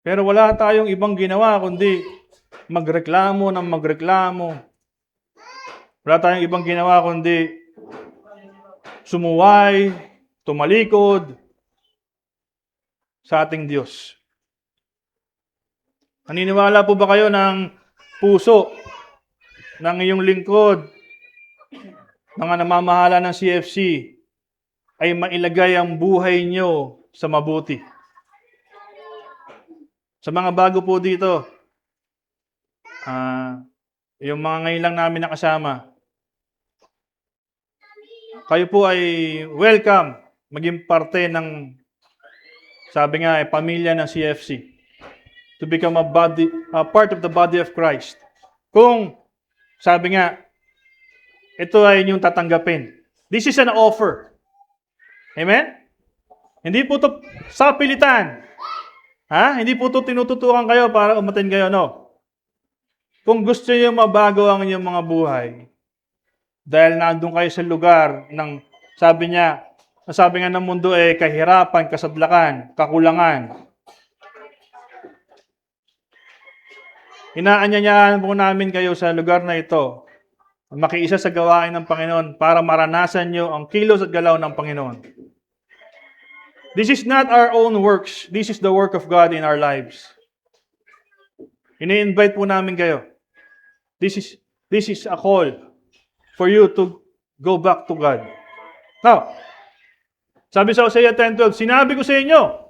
Speaker 1: Pero wala tayong ibang ginawa kundi magreklamo ng magreklamo. Wala tayong ibang ginawa kundi sumuway, tumalikod sa ating Diyos. Naniniwala po ba kayo ng puso ng iyong lingkod, mga namamahala ng CFC, ay mailagay ang buhay nyo sa mabuti? Sa mga bago po dito, yung mga ngayon lang namin nakasama, kayo po ay welcome maging parte ng, sabi nga, pamilya ng CFC. To become a part of the body of Christ. Kung, sabi nga, ito ay inyong tatanggapin. This is an offer. Amen? Hindi po ito sa pilitan. Hindi po ito tinututukan kayo para umatin kayo, no? Kung gusto niyo mabago ang inyong mga buhay, dahil nandun kayo sa lugar ng, sabi nga ng mundo kahirapan, kasadlakan, kakulangan. Inaanyayahan po namin kayo sa lugar na ito, makiisa sa gawain ng Panginoon para maranasan nyo ang kilos at galaw ng Panginoon. This is not our own works. This is the work of God in our lives. Ini-invite po namin kayo. This is a call for you to go back to God. Now, sabi sa Hosea 10:12, sinabi ko sa inyo,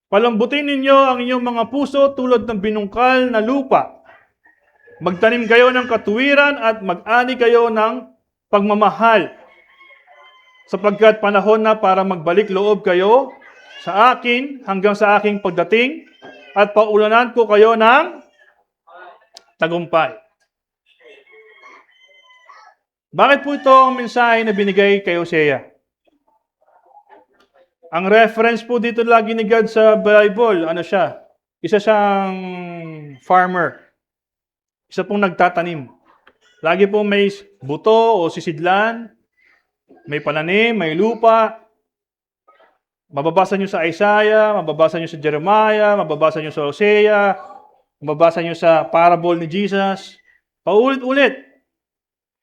Speaker 1: palambutin ninyo ang inyong mga puso tulad ng binungkal na lupa. Magtanim kayo ng katuwiran at mag-ani kayo ng pagmamahal. Sapagkat panahon na para magbalik loob kayo sa akin hanggang sa aking pagdating at paulanan ko kayo ng tagumpay. Bakit po ito ang mensahe na binigay kay Hosea? Ang reference po dito lagi ni God sa Bible, ano siya? Isa siyang farmer. Isa pong nagtatanim. Lagi po may buto o sisidlan, may pananim, may lupa. Mababasa nyo sa Isaiah, mababasa nyo sa Jeremiah, mababasa nyo sa Hosea, mababasa nyo sa parable ni Jesus. Paulit-ulit.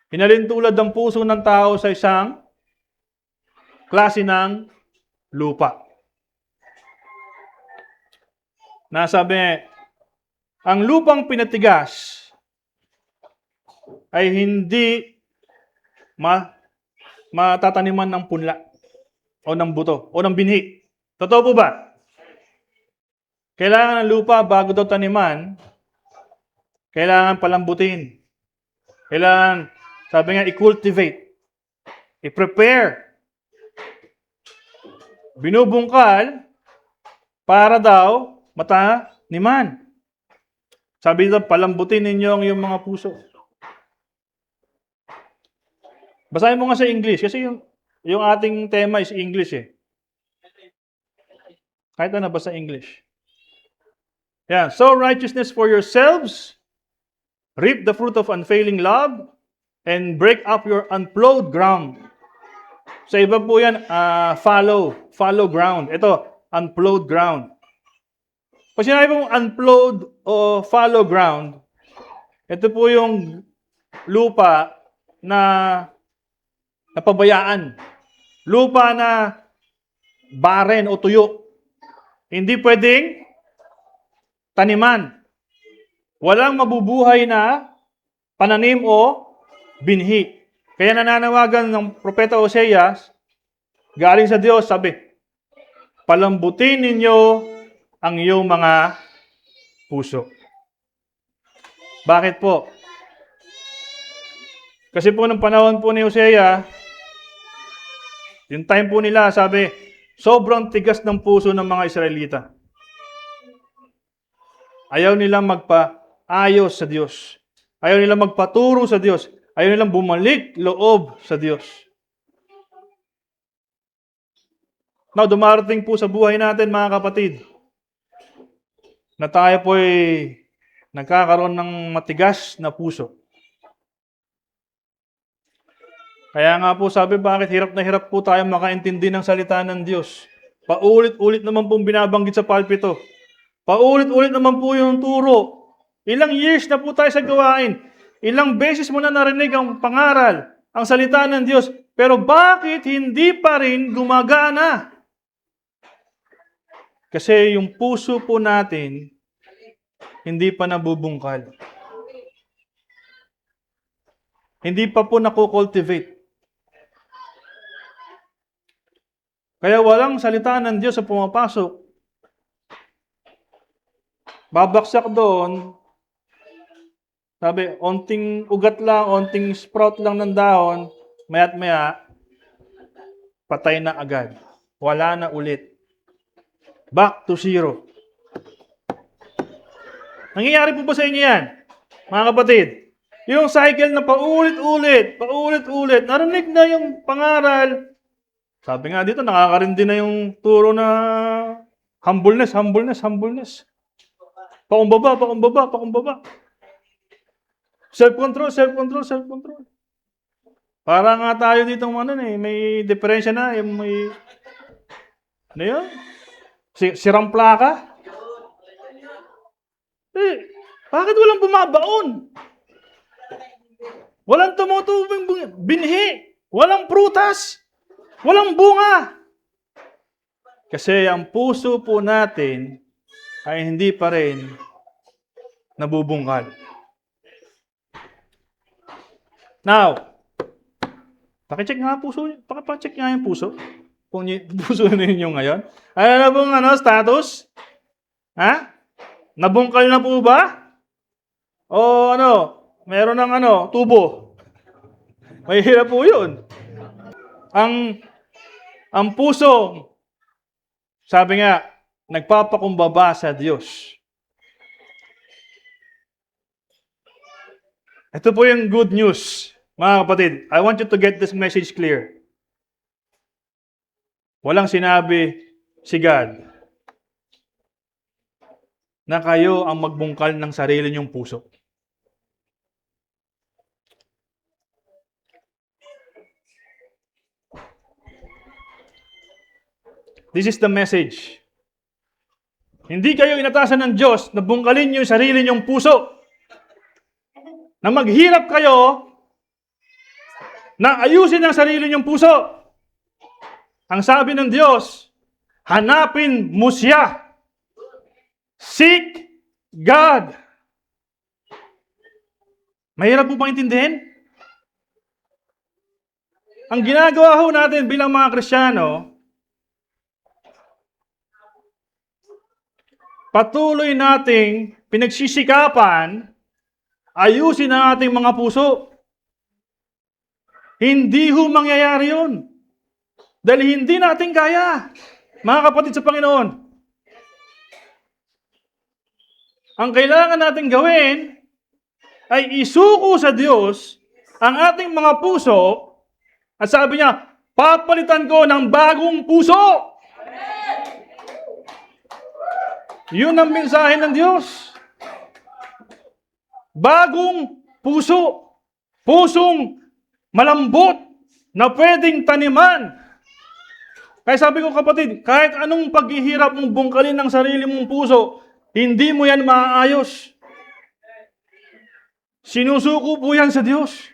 Speaker 1: Hinalintulad ng puso ng tao sa isang klase ng lupa. Nasabi, ang lupang pinatigas ay hindi matataniman ng punla o ng buto o ng binhi. Totoo po ba? Kailangan ng lupa bago daw taniman, kailangan palambutin. Kailangan, sabi nga, i-cultivate, i-prepare. Binubungkal para daw mataniman. Sabi dito, palambutin ninyo ang iyong mga puso. Basahin mo nga sa English kasi yung ating tema is English eh. Kahit ano, basta English. Yeah, sow righteousness for yourselves, reap the fruit of unfailing love, and break up your unplowed ground. Sa iba po yan, follow ground. Ito, unplowed ground. Pag sinabi pong unplowed o fallow ground, ito po yung lupa na napabayaan. Lupa na barren o tuyo. Hindi pwedeng taniman. Walang mabubuhay na pananim o binhi. Kaya nananawagan ng Propeta Oseas, galing sa Diyos, sabi, palambutin ninyo ang iyong mga puso. Bakit po? Kasi po ng panahon po ni Hosea, yung time po nila, sabi, sobrang tigas ng puso ng mga Israelita. Ayaw nilang magpaayos sa Diyos. Ayaw nilang magpaturo sa Diyos. Ayaw nilang bumalik loob sa Diyos. Now, dumarating po sa buhay natin, mga kapatid, na tayo po'y nagkakaroon ng matigas na puso. Kaya nga po sabi, bakit hirap na hirap po tayo makaintindi ng salita ng Diyos. Paulit-ulit naman pong binabanggit sa pulpito. Paulit-ulit naman po yung turo. Ilang years na po tayo sa gawain. Ilang beses mo na narinig ang pangaral, ang salita ng Diyos. Pero bakit hindi pa rin gumagana? Kasi yung puso po natin, hindi pa nabubungkal. Hindi pa po nakukultivate. Kaya walang salita ng Diyos sa pumapasok. Babaksak doon, sabi, onting ugat lang, onting sprout lang ng dahon, maya't maya, patay na agad. Wala na ulit. Back to zero. Nangyayari po ba sa inyo yan, mga kapatid? Yung cycle na paulit-ulit, narinig na yung pangaral. Sabi nga dito, nakakarindi na yung turo na humbleness. Pakumbaba. Self-control. Para nga tayo dito may diferensya na, may, ano yun? Sirang plaka? Bakit walang bumabaon? Walang tumutubing binhi. Walang prutas. Walang bunga. Kasi ang puso po natin ay hindi pa rin nabubungkal. Now, pakicheck nga yung puso. Kung yung puso ninyo ngayon. Ano na pong status? Ha? Nabungkal na po ba? O meron ng tubo? Mahirap po yun. Ang puso, sabi nga, nagpapakumbaba sa Diyos. Ito po yung good news, mga kapatid. I want you to get this message clear. Walang sinabi si God na kayo ang magbungkal ng sarili niyong puso. This is the message. Hindi kayo inatasan ng Diyos na bungkalin niyo yung sarili niyong puso. Na maghirap kayo na ayusin ang sarili niyong puso. Ang sabi ng Diyos, hanapin mo siya. Seek God. Mahirap po bang intindihin? Ang ginagawa ho natin bilang mga Kristiyano, patuloy nating pinagsisikapan, ayusin ang ating mga puso. Hindi ho mangyayari yun. Dahil hindi natin kaya, mga kapatid sa Panginoon. Ang kailangan natin gawin ay isuko sa Diyos ang ating mga puso at sabi niya, papalitan ko ng bagong puso. Yun ang mensahe ng Diyos. Bagong puso. Pusong malambot na pwedeng taniman. Kaya sabi ko kapatid, kahit anong paghihirap mong bungkalin ng sarili mong puso, hindi mo yan maaayos. Sinusuko po yan sa Diyos.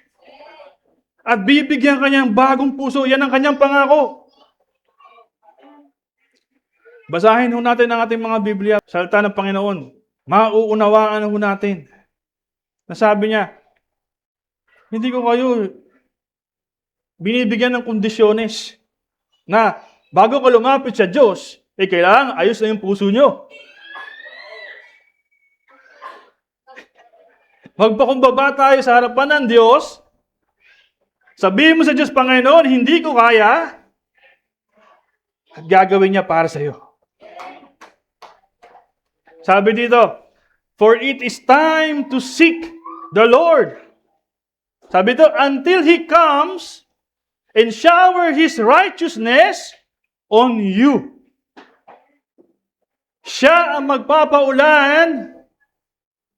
Speaker 1: At bibigyan kanyang bagong puso. Yan ang kanyang pangako. Basahin ho natin ang ating mga Biblia, salita ng Panginoon. Mauunawaan ho natin. Nasabi niya, hindi ko kayo binibigyan ng kondisyones na bago ka lumapit sa Diyos, kailangan ayos na yung puso nyo. Magpakumbaba tayo sa harapan ng Diyos, sabihin mo sa Diyos, Panginoon, hindi ko kaya, at gagawin niya para sa iyo. Sabi dito, for it is time to seek the Lord. Sabi dito, until He comes and shower His righteousness on you. Siya ang magpapaulan,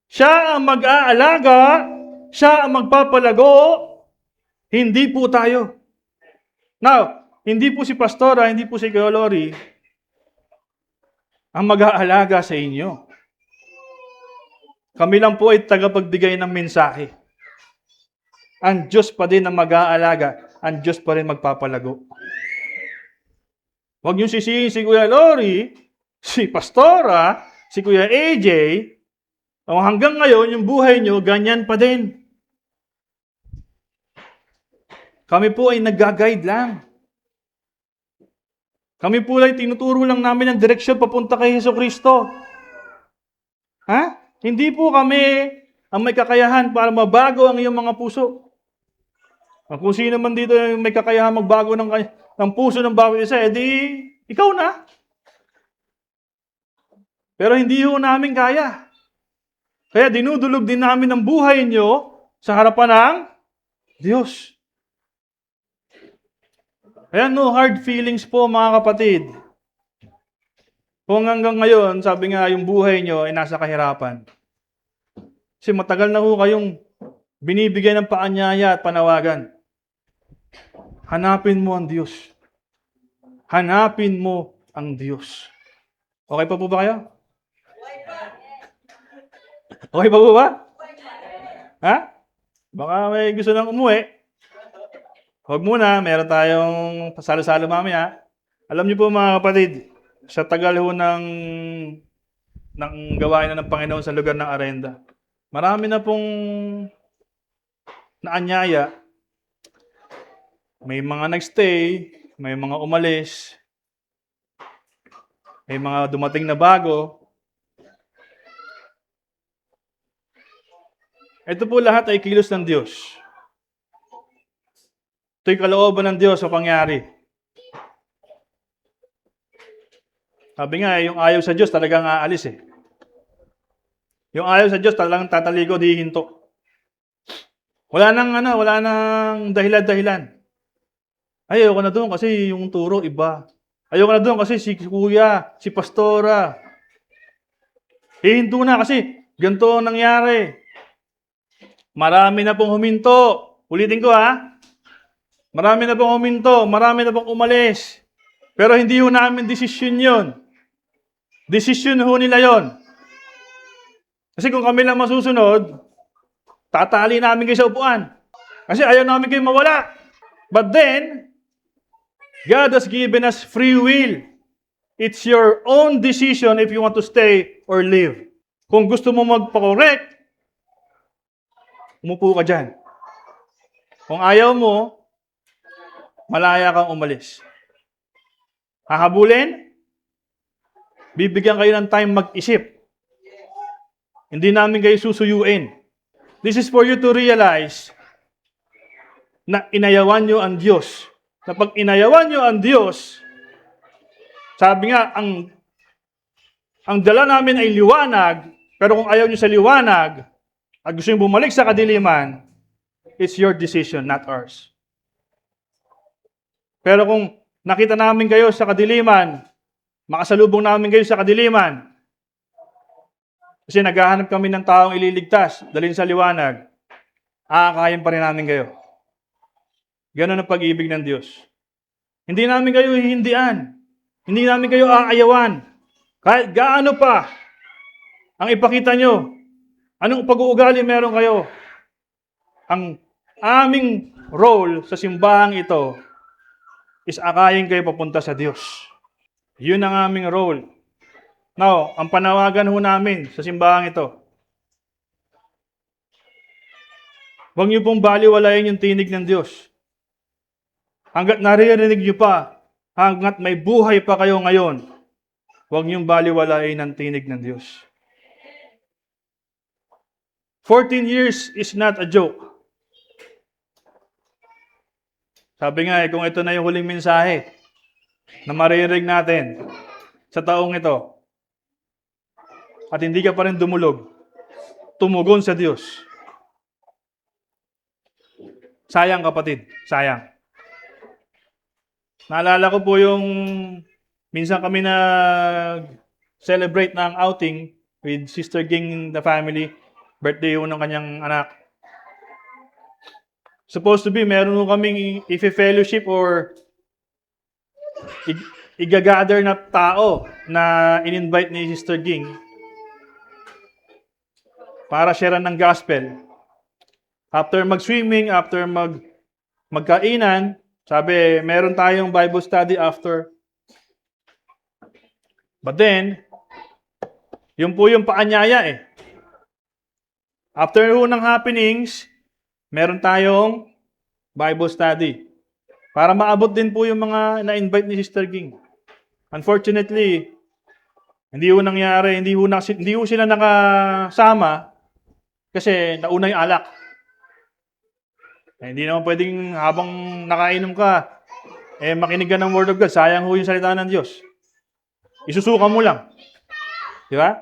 Speaker 1: siya ang mag-aalaga, siya ang magpapalago, hindi po tayo. Now, hindi po si Pastora, hindi po si Kuya Lori ang mag-aalaga sa inyo. Kami lang po ay tagapagbigay ng mensahe. Ang Diyos pa din ang mag-aalaga. Ang Diyos pa rin magpapalago. Huwag niyo sisihin si Kuya Lori, si Pastora, si Kuya AJ, hanggang ngayon, yung buhay niyo, ganyan pa din. Kami po ay nag-guide lang. Kami po ay tinuturo lang namin ang direksyon papunta kay Jesucristo. Ha? Hindi po kami ang may kakayahan para mabago ang iyong mga puso. Kung sino man dito yung may kakayahan magbago ng puso ng bawat isa, edi ikaw na. Pero hindi ho namin kaya. Kaya dinudulog din namin ang buhay nyo sa harapan ng Diyos. Kaya no hard feelings po mga kapatid. Kung hanggang ngayon, sabi nga yung buhay nyo ay nasa kahirapan. Kasi matagal na ho kayong binibigyan ng paanyaya at panawagan. Hanapin mo ang Diyos. Hanapin mo ang Diyos. Okay pa po ba kayo? Okay pa po ba? Ha? Baka may gusto nang umuwi. Huwag muna, meron tayong pasalo-salo mamaya. Alam niyo po mga kapatid, sa tagal ho ng gawain na ng Panginoon sa lugar ng Arenda, marami na pong naanyaya. May mga nagstay, may mga umalis, may mga dumating na bago. Ito po lahat ay kilos ng Diyos. Ito'y kalooban ng Diyos sa pangyari. Sabi nga, yung ayaw sa Diyos talagang aalis eh. Yung ayaw sa Diyos talagang tataligo, di hinto. Wala nang dahilan-dahilan. Ayoko na doon kasi yung turo iba. Ayoko na doon kasi si kuya, si pastora. Hihinto na kasi ganito ang nangyari. Marami na pong huminto. Ulitin ko ha. Marami na pong huminto, marami na pong umalis. Pero hindi ho namin desisyon yun. Desisyon ho nila yon. Kasi kung kami lang masusunod, tatali namin kayo sa upuan. Kasi ayaw namin kayo mawala. But then, God has given us free will. It's your own decision if you want to stay or leave. Kung gusto mo magpa-correct, umupo ka dyan. Kung ayaw mo, malaya kang umalis. Hahabulin? Bibigyan kayo ng time mag-isip. Hindi namin kayo susuyuin. This is for you to realize na inayawan nyo ang Diyos. Na pag inayawan nyo ang Diyos, sabi nga, ang dala namin ay liwanag, Pero kung ayaw nyo sa liwanag, at gusto nyo bumalik sa kadiliman, it's your decision, not ours. Pero kung nakita namin kayo sa kadiliman, makasalubong namin kayo sa kadiliman, kasi naghahanap kami ng taong ililigtas, dalhin sa liwanag, aakayin pa rin namin kayo. Ganun ang pag-ibig ng Diyos. Hindi namin kayo hihindian. Hindi namin kayo aayawan. Kahit gaano pa ang ipakita nyo, anong pag-uugali meron kayo. Ang aming role sa simbahang ito is akayin kayo papunta sa Diyos. Yun ang aming role. Now, ang panawagan ho namin sa simbahang ito, huwag niyo pong baliwalayin yung tinig ng Diyos. Hanggat naririnig niyo pa, hanggat may buhay pa kayo ngayon, huwag niyong baliwalayin ang tinig ng Diyos. 14 years is not a joke. Sabi nga kung ito na yung huling mensahe na maririnig natin sa taong ito, at hindi ka pa rin dumulog, tumugon sa Diyos. Sayang kapatid, sayang. Naalala ko po yung minsan kami nag-celebrate ng outing with Sister Ging the family. Birthday yun ng kanyang anak. Supposed to be, meron nung kaming ife-fellowship or i-gather na tao na in-invite ni Sister Ging para sharean ng gospel. After mag-swimming, after magkainan, sabi, meron tayong Bible study after. But then, yun po yung paanyaya eh. After ng happenings, meron tayong Bible study. Para maabot din po yung mga na-invite ni Sister Ging. Unfortunately, hindi ho nangyari, hindi ho sila nakasama kasi nauna yung alak. Hindi naman pwedeng habang nakainom ka, makinig ka ng Word of God. Sayang ho yung salita ng Diyos. Isusuka mo lang. Di ba?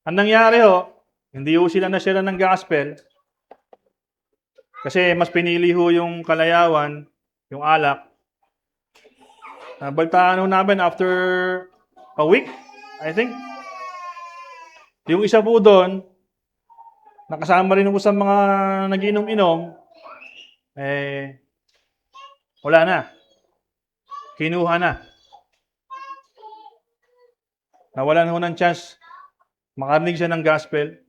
Speaker 1: Ang nangyari ho, hindi ho sila na-share ng gospel kasi mas pinili ho yung kalayawan, yung alak. Baltaan ho namin after a week, I think. Yung isa po doon, nakasama rin po sa mga nag-inom-inom, wala na. Kinuha na. Nawalan ho ng chance makarinig siya ng gospel.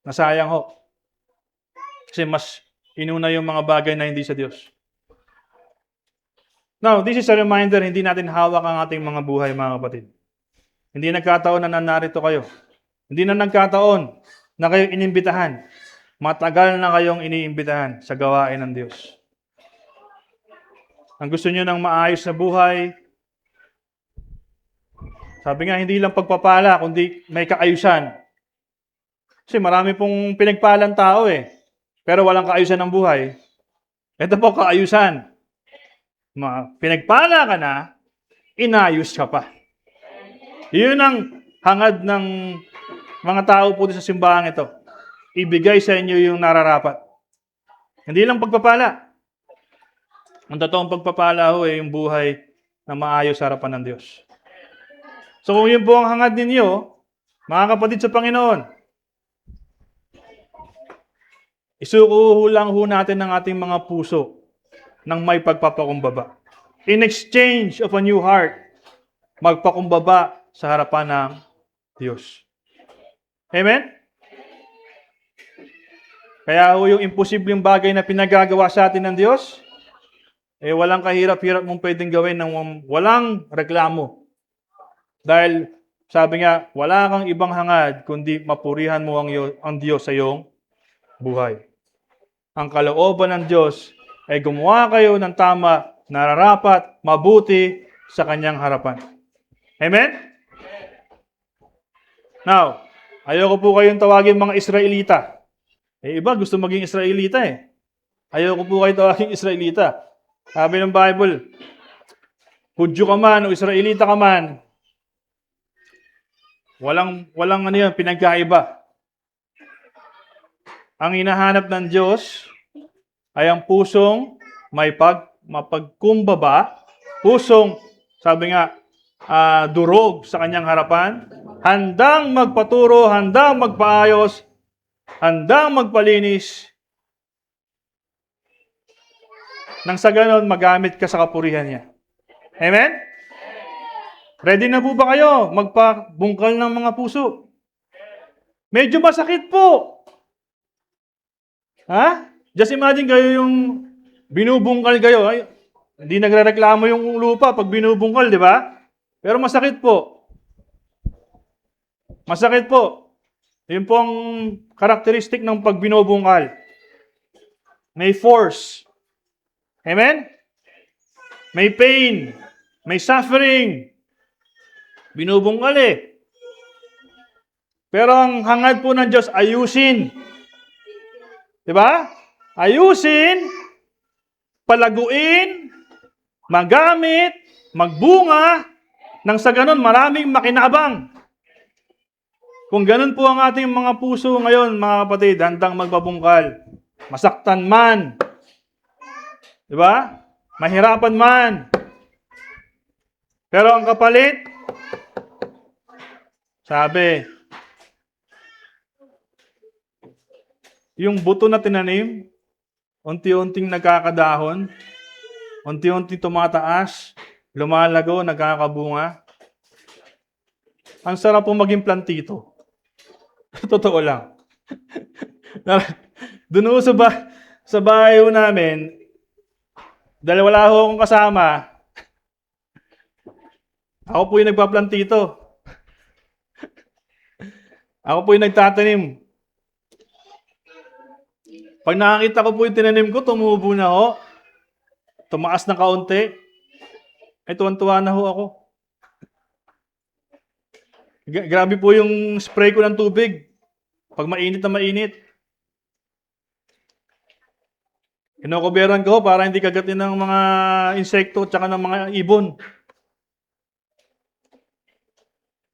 Speaker 1: Nasayang ho. Kasi mas inuna yung mga bagay na hindi sa Diyos. Now, this is a reminder, hindi natin hawak ang ating mga buhay, mga kapatid. Hindi nagkataon na narito kayo. Hindi na nagkataon na kayo inimbitahan. Matagal na kayong iniimbitahan sa gawain ng Diyos. Ang gusto nyo ng maayos na buhay, sabi nga, hindi lang pagpapala, kundi may kaayusan. Kasi marami pong pinagpalang tao pero walang kaayusan ng buhay. Ito po kaayusan. Pinagpala ka na, inayos ka pa. Yun ang hangad ng mga tao po sa simbahan ito. Ibigay sa inyo yung nararapat. Hindi lang pagpapala. Ang totoong pagpapala ho yung buhay na maayos sa harapan ng Diyos. So kung yun po ang hangad ninyo, mga kapatid sa Panginoon, isuko lang ho natin ang ating mga puso ng may pagpapakumbaba. In exchange of a new heart, magpakumbaba sa harapan ng Diyos. Amen? Kaya ho yung imposibleng bagay na pinagagawa sa atin ng Diyos, walang kahirap-hirap mong pwedeng gawin ng walang reklamo. Dahil sabi nga, wala kang ibang hangad kundi mapurihan mo ang Diyos sa iyong buhay. Ang kalooban ng Diyos ay gumawa kayo ng tama, nararapat, mabuti sa kanyang harapan. Amen? Now, ayoko po kayong tawagin mga Israelita. Iba gusto maging Israelita Ayoko po kayo tawagin Israelita. Sabi ng Bible, Hudyo ka man o Israelita ka man, Walang ano yan, pinagkaiba. Ang hinahanap ng Diyos ay ang pusong may mapagkumbaba, pusong, sabi nga, durog sa kanyang harapan, handang magpaturo, handang magpaayos, handang magpalinis, nang sa ganon magamit ka sa kapurihan niya. Amen? Ready na po ba kayo magpabungkal ng mga puso? Medyo masakit po. Ha? Just imagine kayo yung binubungkal kayo. Ay, hindi nagrereklamo yung lupa pag binubungkal, di ba? Pero masakit po. Masakit po. Yun po ang karakteristik ng pag binubungkal. May force. Amen? May pain. May suffering. Binubungkal eh. Pero ang hangad po ng Diyos, ayusin. Diba? Ayusin, palaguin, magamit, magbunga, nang sa ganon maraming makinabang. Kung ganon po ang ating mga puso ngayon, mga kapatid, handang magbabungkal, masaktan man, diba? Mahirapan man. Pero ang kapalit, sabi, yung buto na tinanim, unti-unting nagkakadahon, unti-unting tumataas, lumalago, nagkakabunga. Ang sarap po maging plantito. Totoo lang. Doon sa bahay namin, dahil wala akong kasama, ako po yung nagpaplantito. Ako po yung nagtatanim. Pag nakakita ko po yung tinanim ko, tumubo na ho. Tumaas na kaunti. Ay, tuwan-tuwa na ho ako. Grabe po yung spray ko ng tubig. Pag mainit na mainit. Kinokoberan ko para hindi kagatin ng mga insekto at saka ng mga ibon.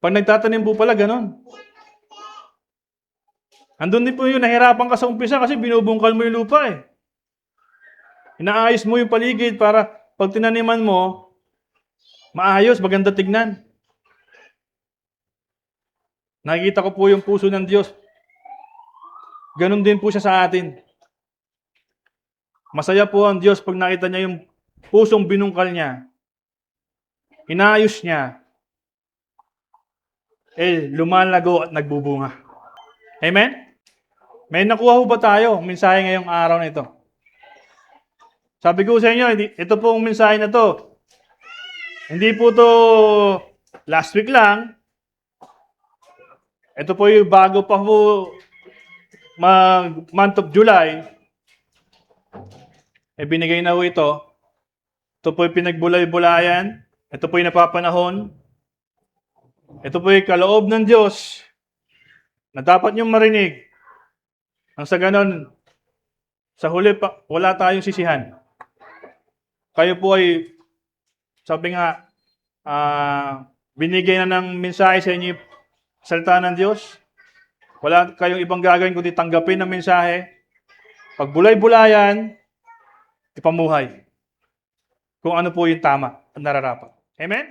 Speaker 1: Pag nagtatanim po pala, ganon. Andun din po yung nahirapan ka sa umpisa kasi binubungkal mo yung lupa eh. Inaayos mo yung paligid para pag tinaniman mo, maayos, maganda tignan. Nakikita ko po yung puso ng Diyos. Ganon din po siya sa atin. Masaya po ang Diyos pag nakita niya yung pusong binungkal niya. Inaayos niya. Lumalago at nagbubunga. Amen? May nakuha ho ba tayo mensahe ngayong araw na ito? Sabi ko sa inyo, ito po ang mensahe na to. Hindi po to last week lang. Ito po yung bago pa po month of July. Binigay na ho ito. Ito po yung pinagbulay-bulayan. Ito po yung napapanahon. Ito po yung kaloob ng Diyos na dapat niyong marinig. Ang sa ganon, sa huli pa, wala tayong sisihan. Kayo po ay, sabi nga, binigay na ng mensahe sa inyo, salita ng Diyos. Wala kayong ibang gagawin kundi tanggapin ang mensahe. Pagbulay-bulayan, ipamuhay. Kung ano po yung tama at nararapat. Amen?